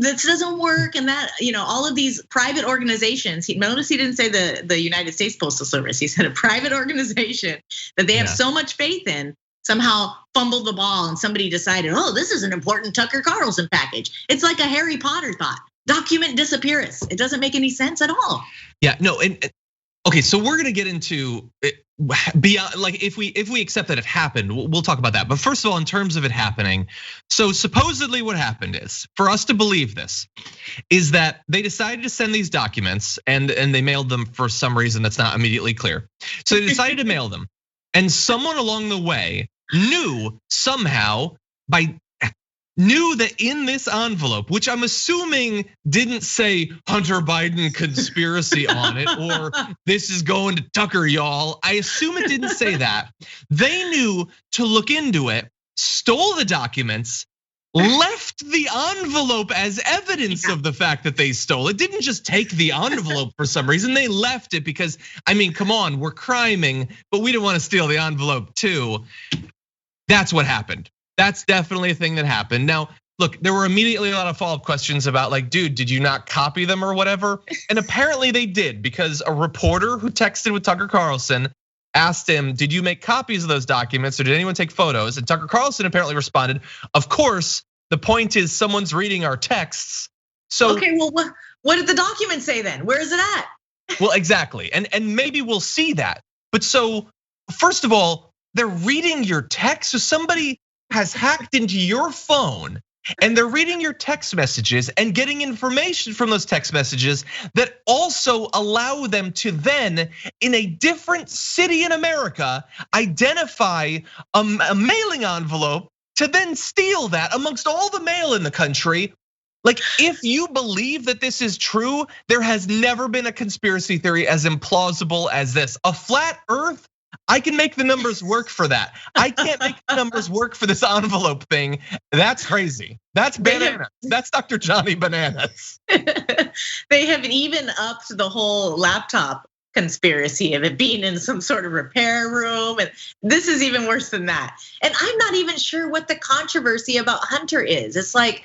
this doesn't work, and that, all of these private organizations, notice he didn't say the United States Postal Service, he said a private organization that they have so much faith in, somehow fumbled the ball and somebody decided, oh, this is an important Tucker Carlson package. It's like a Harry Potter thought. Document disappearance. It doesn't make any sense at all. Yeah, no, and okay, so we're gonna get into it beyond, like if we accept that it happened, we'll talk about that. But first of all, in terms of it happening, so supposedly what happened is, for us to believe this, is that they decided to send these documents and they mailed them for some reason that's not immediately clear. So they decided to mail them, and someone along the way knew that in this envelope, which I'm assuming didn't say Hunter Biden conspiracy on it, or this is going to Tucker, y'all. I assume it didn't say that. They knew to look into it, stole the documents, left the envelope as evidence of the fact that they stole it. Didn't just take the envelope for some reason. They left it because, I mean, come on, we're criming, but we didn't want to steal the envelope too. That's what happened. That's definitely a thing that happened. Now, look, there were immediately a lot of follow-up questions about like, dude, did you not copy them or whatever? And apparently they did, because a reporter who texted with Tucker Carlson asked him, did you make copies of those documents or did anyone take photos? And Tucker Carlson apparently responded, of course, the point is someone's reading our texts. So okay, well, what did the document say then? Where is it at? Well, exactly, and maybe we'll see that. But so, first of all, they're reading your text. So somebody has hacked into your phone and they're reading your text messages and getting information from those text messages that also allow them to then, in a different city in America, identify a mailing envelope to then steal that amongst all the mail in the country. Like, if you believe that this is true, there has never been a conspiracy theory as implausible as this. A flat earth, I can make the numbers work for that. I can't make the numbers work for this envelope thing. That's crazy. That's bananas. That's Dr. Johnny Bananas. They have even upped the whole laptop conspiracy of it being in some sort of repair room. And this is even worse than that. And I'm not even sure what the controversy about Hunter is. It's like,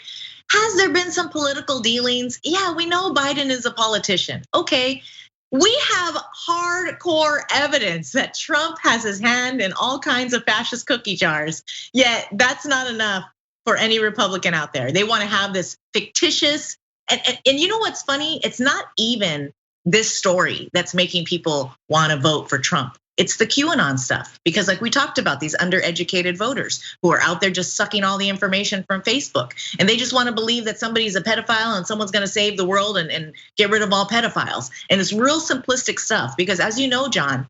has there been some political dealings? Yeah, we know Biden is a politician. Okay. We have hardcore evidence that Trump has his hand in all kinds of fascist cookie jars, yet that's not enough for any Republican out there. They want to have this fictitious, and you know what's funny? It's not even this story that's making people want to vote for Trump. It's the QAnon stuff, because like we talked about, these undereducated voters who are out there just sucking all the information from Facebook, and they just want to believe that somebody's a pedophile and someone's going to save the world and get rid of all pedophiles. And it's real simplistic stuff, because as you know, John,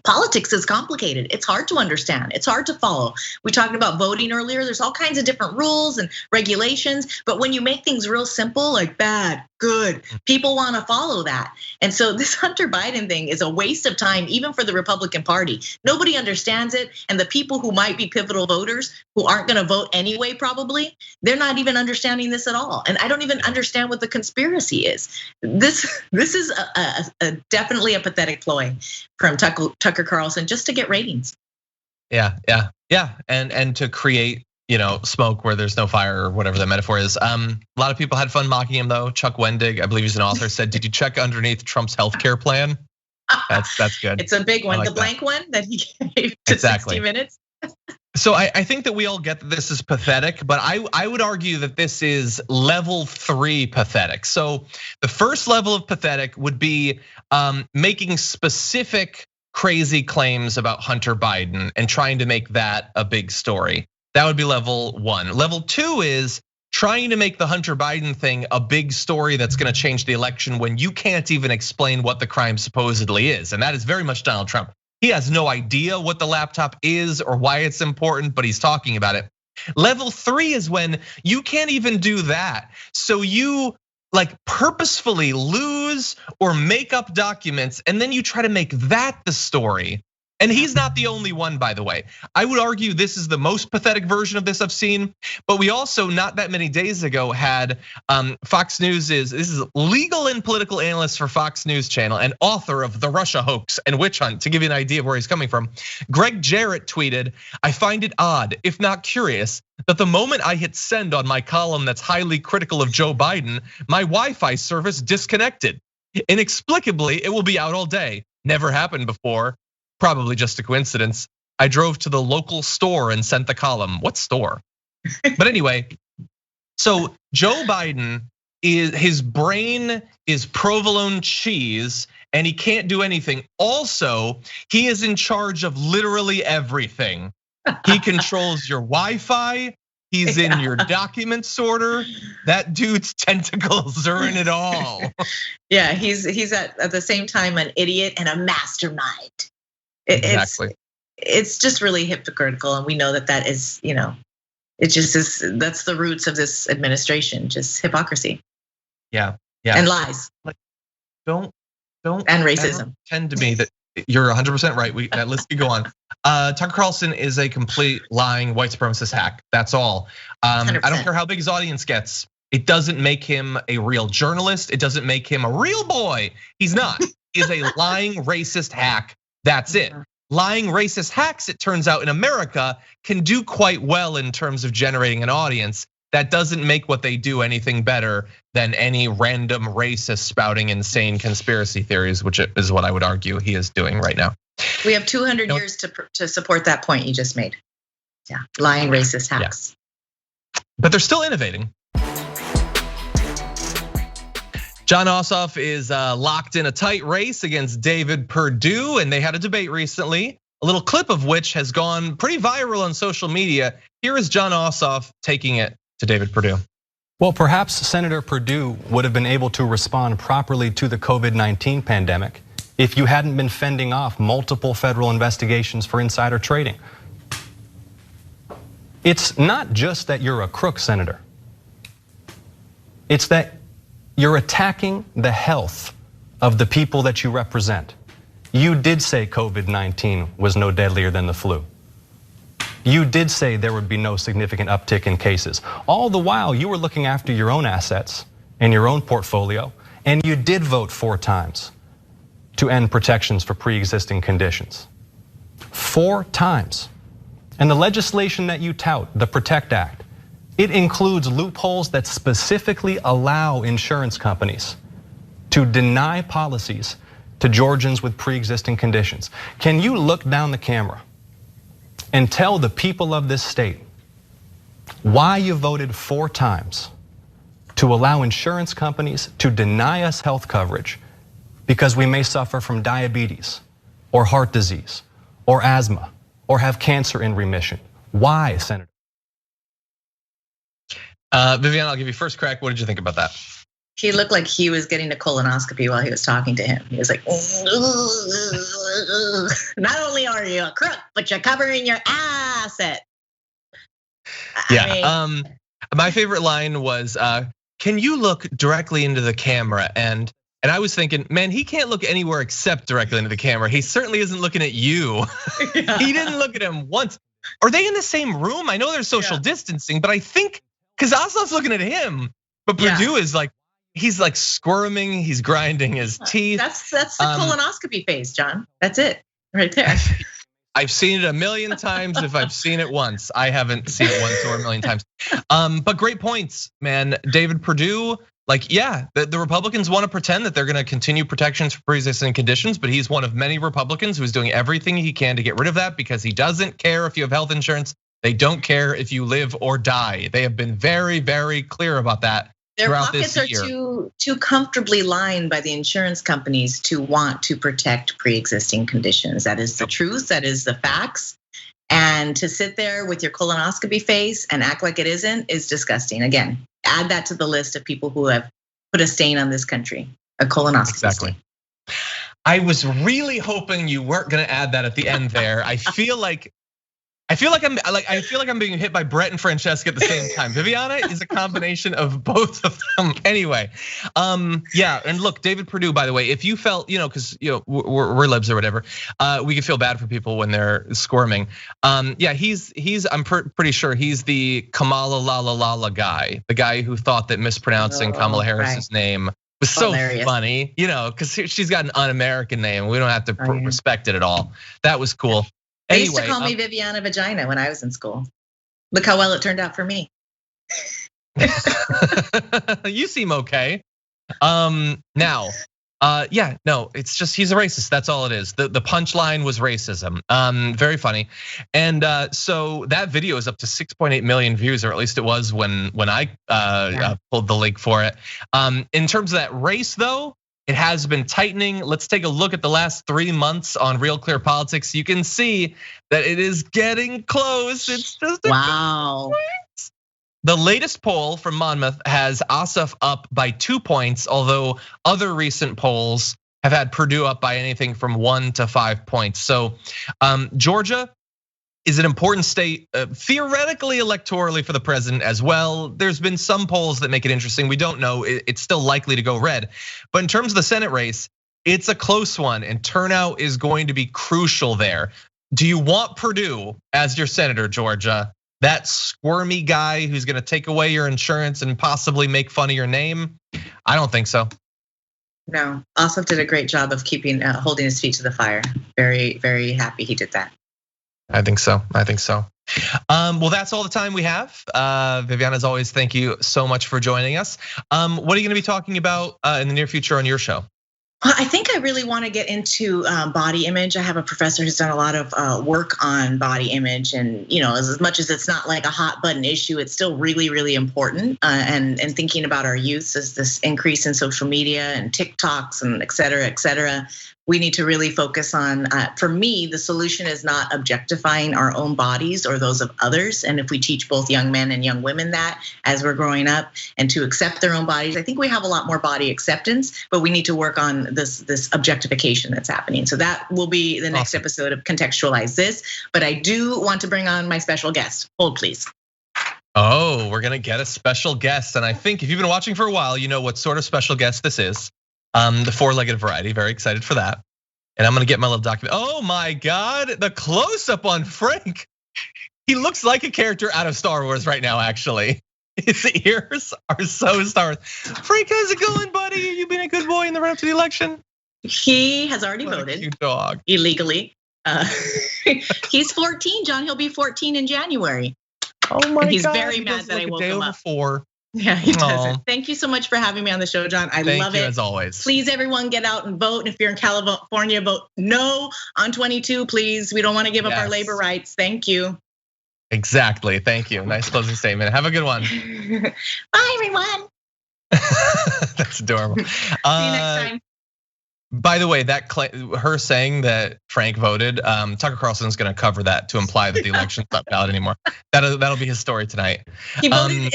politics is complicated. It's hard to understand. It's hard to follow. We talked about voting earlier. There's all kinds of different rules and regulations, but when you make things real simple, like bad, good, people want to follow that. And so this Hunter Biden thing is a waste of time, even for the Republican Party. Nobody understands it. And the people who might be pivotal voters who aren't going to vote anyway, probably, they're not even understanding this at all. And I don't even understand what the conspiracy is. This is definitely a pathetic ploy from Tucker Carlson just to get ratings. Yeah. And to create, smoke where there's no fire, or whatever the metaphor is. A lot of people had fun mocking him though. Chuck Wendig, I believe he's an author, said, "Did you check underneath Trump's healthcare plan?" That's good. It's a big one, like the blank one that he gave to 60 Minutes. So I think that we all get that this is pathetic, but I would argue that this is level 3 pathetic. So the first level of pathetic would be making specific crazy claims about Hunter Biden and trying to make that a big story. That would be level 1. Level 2 is trying to make the Hunter Biden thing a big story that's going to change the election when you can't even explain what the crime supposedly is. And that is very much Donald Trump. He has no idea what the laptop is or why it's important, but he's talking about it. Level 3 is when you can't even do that. So you purposefully lose or make up documents, and then you try to make that the story. And he's not the only one, by the way. I would argue this is the most pathetic version of this I've seen. But we also, not that many days ago, had Fox News this is legal and political analyst for Fox News Channel and author of The Russia Hoax and Witch Hunt, to give you an idea of where he's coming from. Greg Jarrett tweeted, "I find it odd, if not curious, that the moment I hit send on my column that's highly critical of Joe Biden, my Wi-Fi service disconnected. Inexplicably, it will be out all day. Never happened before. Probably just a coincidence. I drove to the local store and sent the column." What store? But anyway, so Joe Biden, his brain is provolone cheese and he can't do anything. Also, he is in charge of literally everything. He controls your Wi-Fi. He's in your document sorter. That dude's tentacles are in it all. Yeah, he's at the same time an idiot and a mastermind. Exactly. It's just really hypocritical, and we know that is, it just is. That's the roots of this administration, just hypocrisy. Yeah, and lies. Don't and racism. Tend to me that you're 100% right. That list could go on. Tucker Carlson is a complete lying white supremacist hack. That's all. I don't care how big his audience gets. It doesn't make him a real journalist. It doesn't make him a real boy. He's not. He's a lying racist hack. That's it. Lying racist hacks, it turns out, in America can do quite well in terms of generating an audience. That doesn't make what they do anything better than any random racist spouting insane conspiracy theories, which is what I would argue he is doing right now. We have 200 years to support that point you just made. Yeah, lying racist hacks. Yeah. But they're still innovating. Jon Ossoff is locked in a tight race against David Perdue, and they had a debate recently, a little clip of which has gone pretty viral on social media. Here is Jon Ossoff taking it to David Perdue. Well, perhaps Senator Perdue would have been able to respond properly to the COVID-19 pandemic if you hadn't been fending off multiple federal investigations for insider trading. It's not just that you're a crook, Senator. It's that you're attacking the health of the people that you represent. You did say COVID-19 was no deadlier than the flu. You did say there would be no significant uptick in cases. All the while, you were looking after your own assets and your own portfolio, and you did vote 4 times to end protections for pre-existing conditions. 4 times. And the legislation that you tout, the PROTECT Act, it includes loopholes that specifically allow insurance companies to deny policies to Georgians with pre-existing conditions. Can you look down the camera and tell the people of this state why you voted 4 times to allow insurance companies to deny us health coverage because we may suffer from diabetes or heart disease or asthma or have cancer in remission? Why, Senator? Viviana, I'll give you first crack. What did you think about that? He looked like he was getting a colonoscopy while he was talking to him. He was like, not only are you a crook, but you're covering your asset. Yeah, my favorite line was, can you look directly into the camera? And I was thinking, man, he can't look anywhere except directly into the camera. He certainly isn't looking at you. He didn't look at him once. Are they in the same room? I know there's social distancing, but I think, because Ossoff's looking at him, but Perdue is like, he's like squirming, he's grinding his teeth. That's the colonoscopy phase, John. That's it, right there. I've seen it a million times. If I've seen it once, I haven't seen it once or a million times. But great points, man. David Perdue, like, yeah, the Republicans want to pretend that they're going to continue protections for pre-existing conditions, but he's one of many Republicans who's doing everything he can to get rid of that because he doesn't care if you have health insurance. They don't care if you live or die. They have been very, very clear about that. Their pockets are too comfortably lined by the insurance companies to want to protect pre-existing conditions. That is the truth, that is the facts. And to sit there with your colonoscopy face and act like it isn't is disgusting. Again, add that to the list of people who have put a stain on this country, a colonoscopy stain. I was really hoping you weren't gonna add that at the end there. I feel like I'm being hit by Brett and Francesca at the same time. Viviana is a combination of both of them. Anyway, yeah, and look, David Perdue, by the way, if you felt, because we're libs or whatever, we can feel bad for people when they're squirming. Yeah, he's I'm pretty sure he's the Kamala la guy, the guy who thought that mispronouncing Kamala Harris's name was so funny, because she's got an un-American name. We don't have to respect it at all. That was cool. They used to call me Viviana Vagina when I was in school. Look how well it turned out for me. You seem okay. Now, yeah, no, it's just he's a racist. That's all it is. The punchline was racism. Very funny. And so that video is up to 6.8 million views, or at least it was when I pulled the link for it. In terms of that race, though, it has been tightening. Let's take a look at the last 3 months on Real Clear Politics. You can see that it is getting close. It's just wow. The latest poll from Monmouth has Ossoff up by 2 points, although other recent polls have had Perdue up by anything from 1 to 5 points. So Georgia is an important state, theoretically electorally for the president as well. There's been some polls that make it interesting. We don't know, it's still likely to go red. But in terms of the Senate race, it's a close one and turnout is going to be crucial there. Do you want Perdue as your senator, Georgia? That squirmy guy who's gonna take away your insurance and possibly make fun of your name? I don't think so. No, Ossoff did a great job of holding his feet to the fire. Very, very happy he did that. I think so. Well, that's all the time we have. Viviana, as always, thank you so much for joining us. What are you gonna be talking about in the near future on your show? Well, I think I really want to get into body image. I have a professor who's done a lot of work on body image, and as much as it's not like a hot button issue, it's still really, really important. And thinking about our youth as this increase in social media and TikToks and et cetera, we need to really focus on, for me, the solution is not objectifying our own bodies or those of others. And if we teach both young men and young women that as we're growing up and to accept their own bodies, I think we have a lot more body acceptance, but we need to work on this objectification that's happening. So that will be the next episode of Contextualize This. But I do want to bring on my special guest. Hold, please. Oh, we're gonna get a special guest. And I think if you've been watching for a while, you know what sort of special guest this is. The four-legged variety, very excited for that. And I'm gonna get my little document. Oh my God, the close-up on Frank. He looks like a character out of Star Wars right now, actually. His ears are so Star Wars. Frank, how's it going, buddy? You been a good boy in the run-up to the election? He has already voted. Cute dog. Illegally. He's 14, John, he'll be 14 in January. Oh my God. He's very mad that I woke him up. Yeah, he doesn't. Thank you so much for having me on the show, John. I love it. Thank you as always. Please, everyone, get out and vote. And if you're in California, vote no on 22, please. We don't want to give up our labor rights. Thank you. Exactly. Thank you. Nice closing statement. Have a good one. Bye, everyone. That's adorable. See you next time. By the way, her saying that Frank voted, Tucker Carlson's going to cover that to imply that the election's not valid anymore. That'll be his story tonight. He voted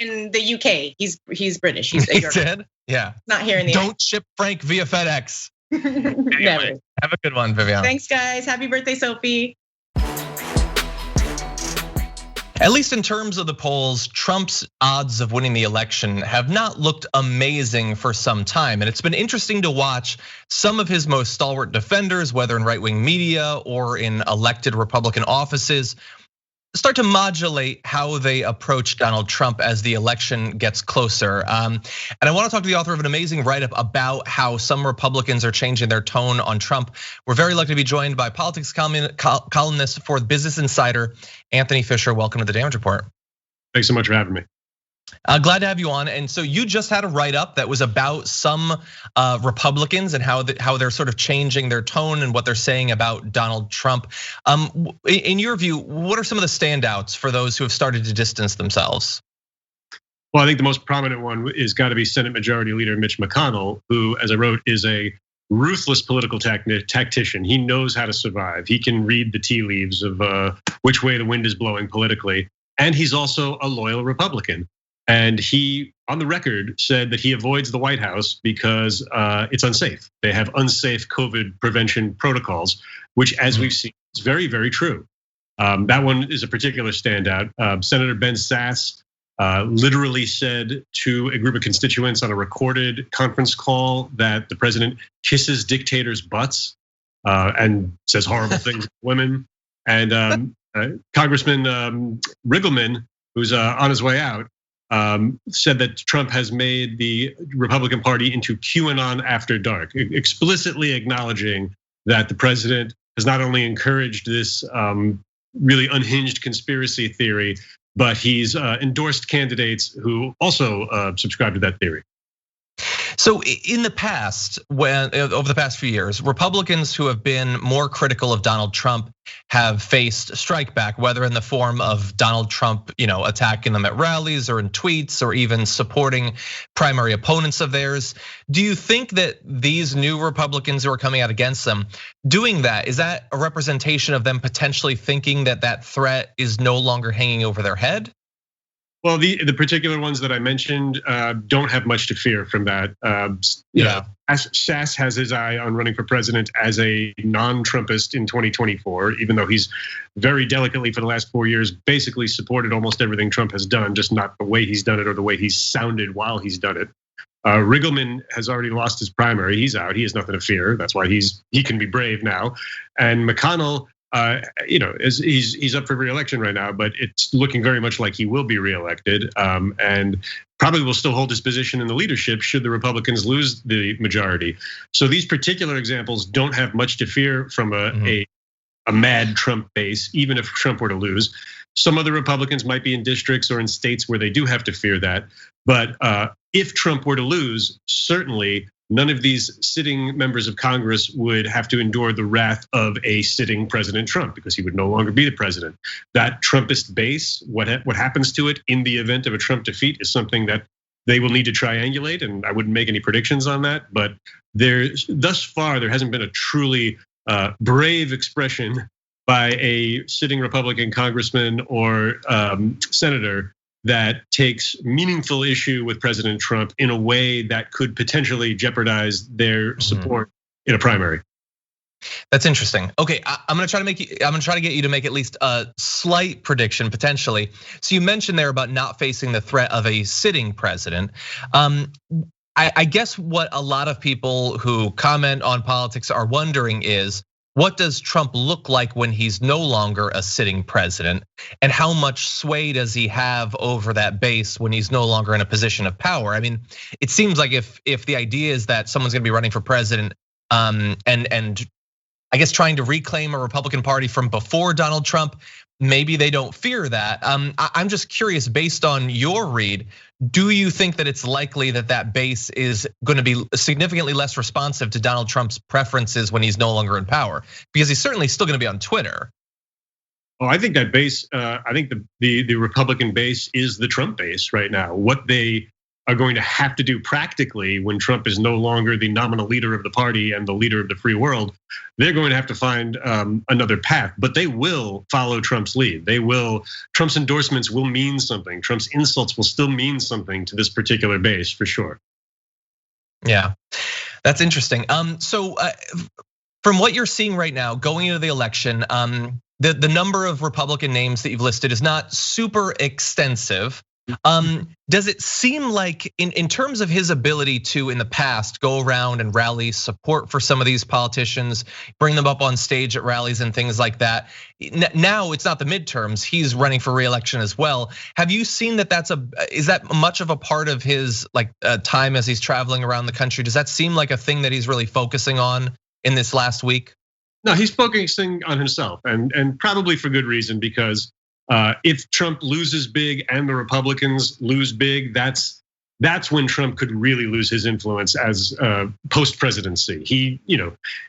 in the UK. He's British. He did. Yeah. Not here in the. Don't ship Frank via FedEx. Never. Have a good one, Viviana. Thanks, guys. Happy birthday, Sophie. At least in terms of the polls, Trump's odds of winning the election have not looked amazing for some time. And it's been interesting to watch some of his most stalwart defenders, whether in right-wing media or in elected Republican offices, start to modulate how they approach Donald Trump as the election gets closer. And I want to talk to the author of an amazing write-up about how some Republicans are changing their tone on Trump. We're very lucky to be joined by politics columnist for Business Insider, Anthony Fisher. Welcome to the Damage Report. Thanks so much for having me. Glad to have you on. And so you just had a write-up that was about some Republicans and how they're sort of changing their tone and what they're saying about Donald Trump. In your view, what are some of the standouts for those who have started to distance themselves? Well, I think the most prominent one is got to be Senate Majority Leader Mitch McConnell, who, as I wrote, is a ruthless political tactician. He knows how to survive. He can read the tea leaves of which way the wind is blowing politically. And he's also a loyal Republican. And he, on the record, said that he avoids the White House because it's unsafe. They have unsafe COVID prevention protocols, which, as we've seen, is very, very true. That one is a particular standout. Senator Ben Sasse literally said to a group of constituents on a recorded conference call that the president kisses dictators' butts and says horrible things to women. And Congressman Riggleman, who's on his way out, said that Trump has made the Republican Party into QAnon after dark, explicitly acknowledging that the president has not only encouraged this really unhinged conspiracy theory, but he's endorsed candidates who also subscribe to that theory. So in the past, over the past few years, Republicans who have been more critical of Donald Trump have faced strike back, whether in the form of Donald Trump, attacking them at rallies or in tweets or even supporting primary opponents of theirs. Do you think that these new Republicans who are coming out against them, doing that, is that a representation of them potentially thinking that that threat is no longer hanging over their head? Well, the particular ones that I mentioned don't have much to fear from that. Sasse has his eye on running for president as a non-Trumpist in 2024, even though he's very delicately for the last 4 years basically supported almost everything Trump has done, just not the way he's done it or the way he's sounded while he's done it. Riggleman has already lost his primary. He's out. He has nothing to fear. That's why he can be brave now. And McConnell, he's up for re-election right now, but it's looking very much like he will be re-elected, and probably will still hold his position in the leadership should the Republicans lose the majority. So these particular examples don't have much to fear from a mad Trump base, even if Trump were to lose. Some other Republicans might be in districts or in states where they do have to fear that. But if Trump were to lose, certainly none of these sitting members of Congress would have to endure the wrath of a sitting President Trump because he would no longer be the president. That Trumpist base, what happens to it in the event of a Trump defeat is something that they will need to triangulate, and I wouldn't make any predictions on that. But thus far, there hasn't been a truly brave expression by a sitting Republican congressman or senator that takes meaningful issue with President Trump in a way that could potentially jeopardize their support in a primary. That's interesting. Okay, I'm gonna try to get you to make at least a slight prediction potentially. So you mentioned there about not facing the threat of a sitting president. I guess what a lot of people who comment on politics are wondering is, what does Trump look like when he's no longer a sitting president? And how much sway does he have over that base when he's no longer in a position of power? I mean, it seems like if the idea is that someone's gonna be running for president, and I guess, trying to reclaim a Republican Party from before Donald Trump. Maybe they don't fear that. I'm just curious, based on your read, do you think that it's likely that that base is going to be significantly less responsive to Donald Trump's preferences when he's no longer in power? Because he's certainly still going to be on Twitter. Oh, I think that base, I think the Republican base is the Trump base right now. What they are going to have to do practically when Trump is no longer the nominal leader of the party and the leader of the free world, they're going to have to find another path, but they will follow Trump's lead. Trump's endorsements will mean something. Trump's insults will still mean something to this particular base for sure. Yeah, that's interesting. So from what you're seeing right now, going into the election, the number of Republican names that you've listed is not super extensive. Does it seem like in terms of his ability to, in the past, go around and rally support for some of these politicians, bring them up on stage at rallies and things like that? Now it's not the midterms, he's running for re-election as well. Have you seen that is that much of a part of his time as he's traveling around the country? Does that seem like a thing that he's really focusing on in this last week? No, he's focusing on himself, and probably for good reason, because if Trump loses big and the Republicans lose big, that's when Trump could really lose his influence as post-presidency. He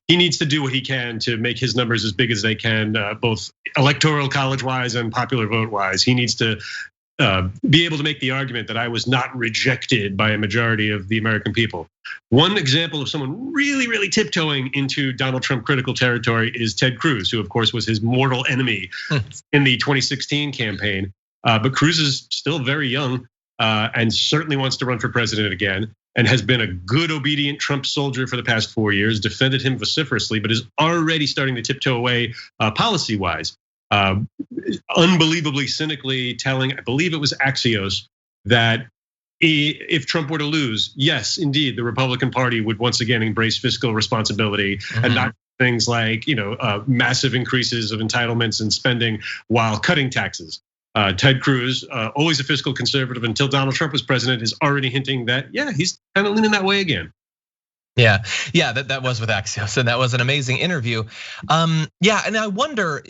needs to do what he can to make his numbers as big as they can, both electoral college-wise and popular vote-wise. He needs to be able to make the argument that I was not rejected by a majority of the American people. One example of someone really, really tiptoeing into Donald Trump critical territory is Ted Cruz, who of course was his mortal enemy in the 2016 campaign. But Cruz is still very young and certainly wants to run for president again, and has been a good, obedient Trump soldier for the past 4 years, defended him vociferously, but is already starting to tiptoe away policy-wise. Unbelievably cynically telling, I believe it was Axios, that if Trump were to lose, yes, indeed, the Republican Party would once again embrace fiscal responsibility and not things like massive increases of entitlements and spending while cutting taxes. Ted Cruz, always a fiscal conservative until Donald Trump was president, is already hinting that, yeah, he's kind of leaning that way again. Yeah, that was with Axios, and that was an amazing interview. Yeah, and I wonder,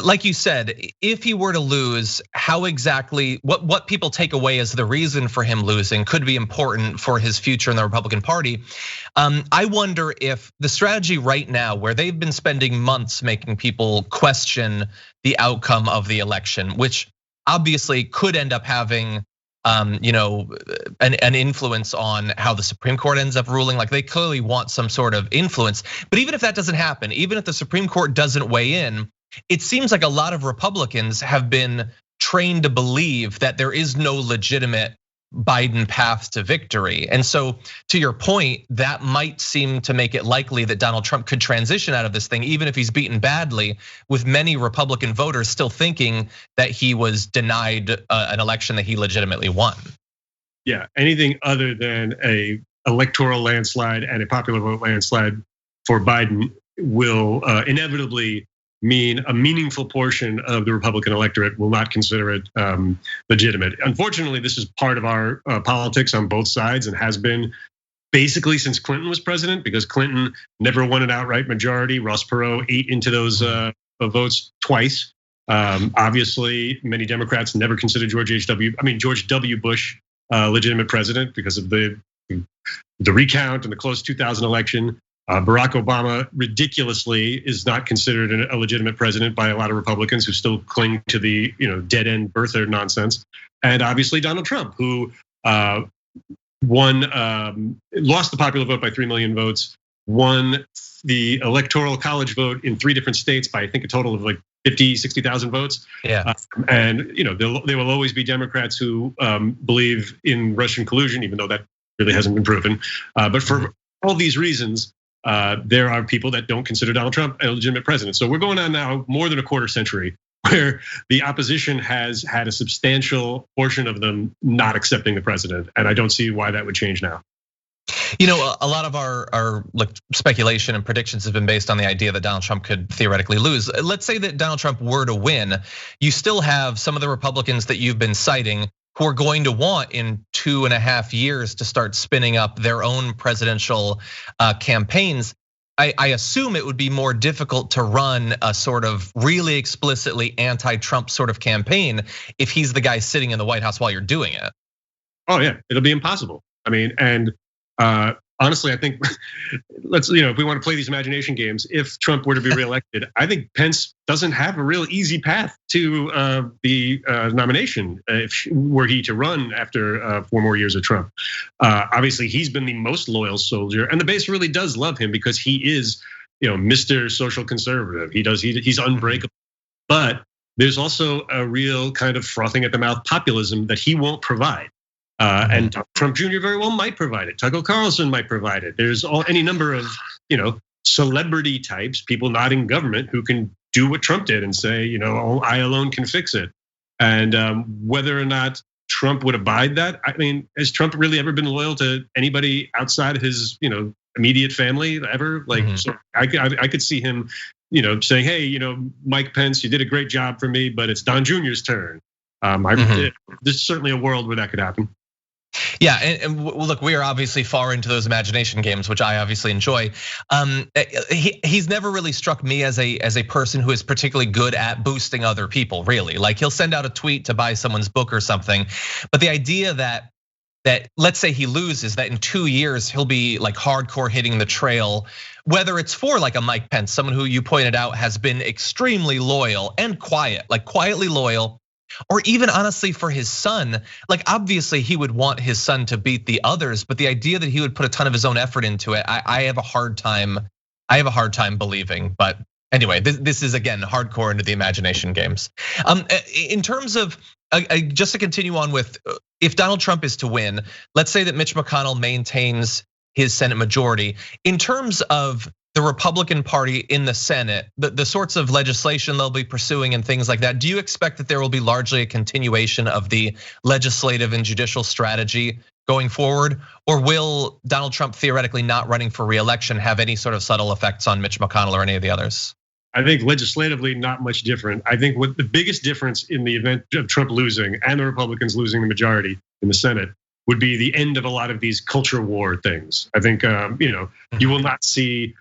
like you said, if he were to lose, how exactly, what people take away as the reason for him losing could be important for his future in the Republican Party. I wonder if the strategy right now, where they've been spending months making people question the outcome of the election, which obviously could end up having an influence on how the Supreme Court ends up ruling. Like, they clearly want some sort of influence. But even if that doesn't happen, even if the Supreme Court doesn't weigh in, it seems like a lot of Republicans have been trained to believe that there is no legitimate Biden path to victory. And so, to your point, that might seem to make it likely that Donald Trump could transition out of this thing, even if he's beaten badly, with many Republican voters still thinking that he was denied an election that he legitimately won. Yeah, anything other than a electoral landslide and a popular vote landslide for Biden will inevitably mean a meaningful portion of the Republican electorate will not consider it legitimate. Unfortunately, this is part of our politics on both sides and has been basically since Clinton was president, because Clinton never won an outright majority. Ross Perot ate into those votes twice. Obviously, many Democrats never considered George W. Bush legitimate president because of the recount and the close 2000 election. Barack Obama ridiculously is not considered a legitimate president by a lot of Republicans who still cling to the dead end birther nonsense. And obviously Donald Trump, who lost the popular vote by 3 million votes, won the electoral college vote in 3 different states by I think a total of like 50, 60,000 votes. Yeah. And there will always be Democrats who believe in Russian collusion, even though that really hasn't been proven. But for all these reasons, there are people that don't consider Donald Trump a legitimate president. So we're going on now more than a quarter century where the opposition has had a substantial portion of them not accepting the president. And I don't see why that would change now. A lot of our speculation and predictions have been based on the idea that Donald Trump could theoretically lose. Let's say that Donald Trump were to win. You still have some of the Republicans that you've been citing who are going to want in 2.5 years to start spinning up their own presidential campaigns. I assume it would be more difficult to run a sort of really explicitly anti-Trump sort of campaign if he's the guy sitting in the White House while you're doing it. Oh yeah, it'll be impossible. I mean, and honestly, I think if we want to play these imagination games, if Trump were to be reelected, I think Pence doesn't have a real easy path to the nomination were he to run after 4 more years of Trump. Obviously, he's been the most loyal soldier, and the base really does love him because he is, Mr. Social Conservative. He's unbreakable. But there's also a real kind of frothing at the mouth populism that he won't provide. And Trump Jr. very well might provide it. Tucker Carlson might provide it. There's any number of, celebrity types, people not in government, who can do what Trump did and say, I alone can fix it. And whether or not Trump would abide that, I mean, has Trump really ever been loyal to anybody outside of his, immediate family ever? Like, so I could see him, saying, hey, Mike Pence, you did a great job for me, but it's Don Jr.'s turn. There's certainly a world where that could happen. Yeah, and look, we are obviously far into those imagination games, which I obviously enjoy. He's never really struck me as a person who is particularly good at boosting other people, really. Like, he'll send out a tweet to buy someone's book or something, but the idea that let's say he loses, that in 2 years he'll be like hardcore hitting the trail, whether it's for like a Mike Pence, someone who you pointed out has been extremely loyal and quiet, like quietly loyal. Or even honestly for his son, like obviously he would want his son to beat the others, but the idea that he would put a ton of his own effort into it, I have a hard time believing. But anyway, this is again hardcore into the imagination games. In terms of just to continue on with, if Donald Trump is to win, let's say that Mitch McConnell maintains his Senate majority. In terms of the Republican Party in the Senate, the sorts of legislation they'll be pursuing and things like that, do you expect that there will be largely a continuation of the legislative and judicial strategy going forward? Or will Donald Trump theoretically not running for re-election have any sort of subtle effects on Mitch McConnell or any of the others? I think legislatively, not much different. I think what the biggest difference in the event of Trump losing and the Republicans losing the majority in the Senate would be the end of a lot of these culture war things. I think, you will not see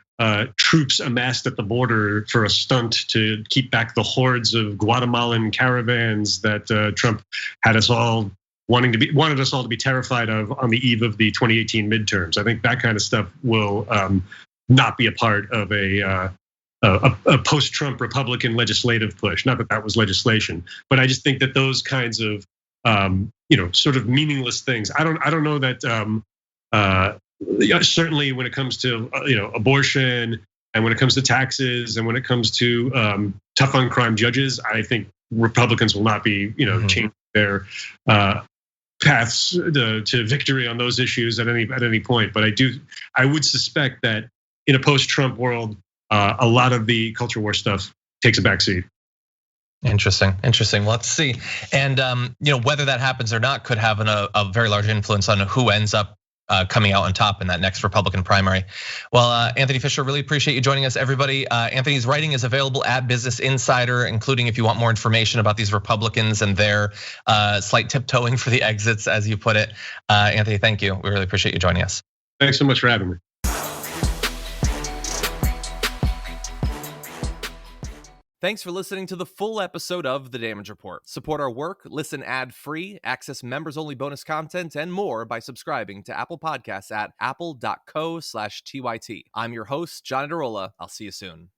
troops amassed at the border for a stunt to keep back the hordes of Guatemalan caravans that Trump had us all wanted us all to be terrified of on the eve of the 2018 midterms. I think that kind of stuff will not be a part of a post-Trump Republican legislative push. Not that that was legislation, but I just think that those kinds of sort of meaningless things. I don't know that. Certainly, when it comes to abortion, and when it comes to taxes, and when it comes to tough on crime judges, I think Republicans will not be changing their paths to victory on those issues at any point. But I would suspect that in a post-Trump world, a lot of the culture war stuff takes a backseat. Interesting. Well, let's see. And whether that happens or not could have a very large influence on who ends up coming out on top in that next Republican primary. Well, Anthony Fisher, really appreciate you joining us, everybody. Anthony's writing is available at Business Insider, including if you want more information about these Republicans and their slight tiptoeing for the exits, as you put it. Anthony, thank you. We really appreciate you joining us. Thanks so much for having me. Thanks for listening to the full episode of The Damage Report. Support our work, listen ad-free, access members-only bonus content, and more by subscribing to Apple Podcasts at apple.co/TYT. I'm your host, John Adarola. I'll see you soon.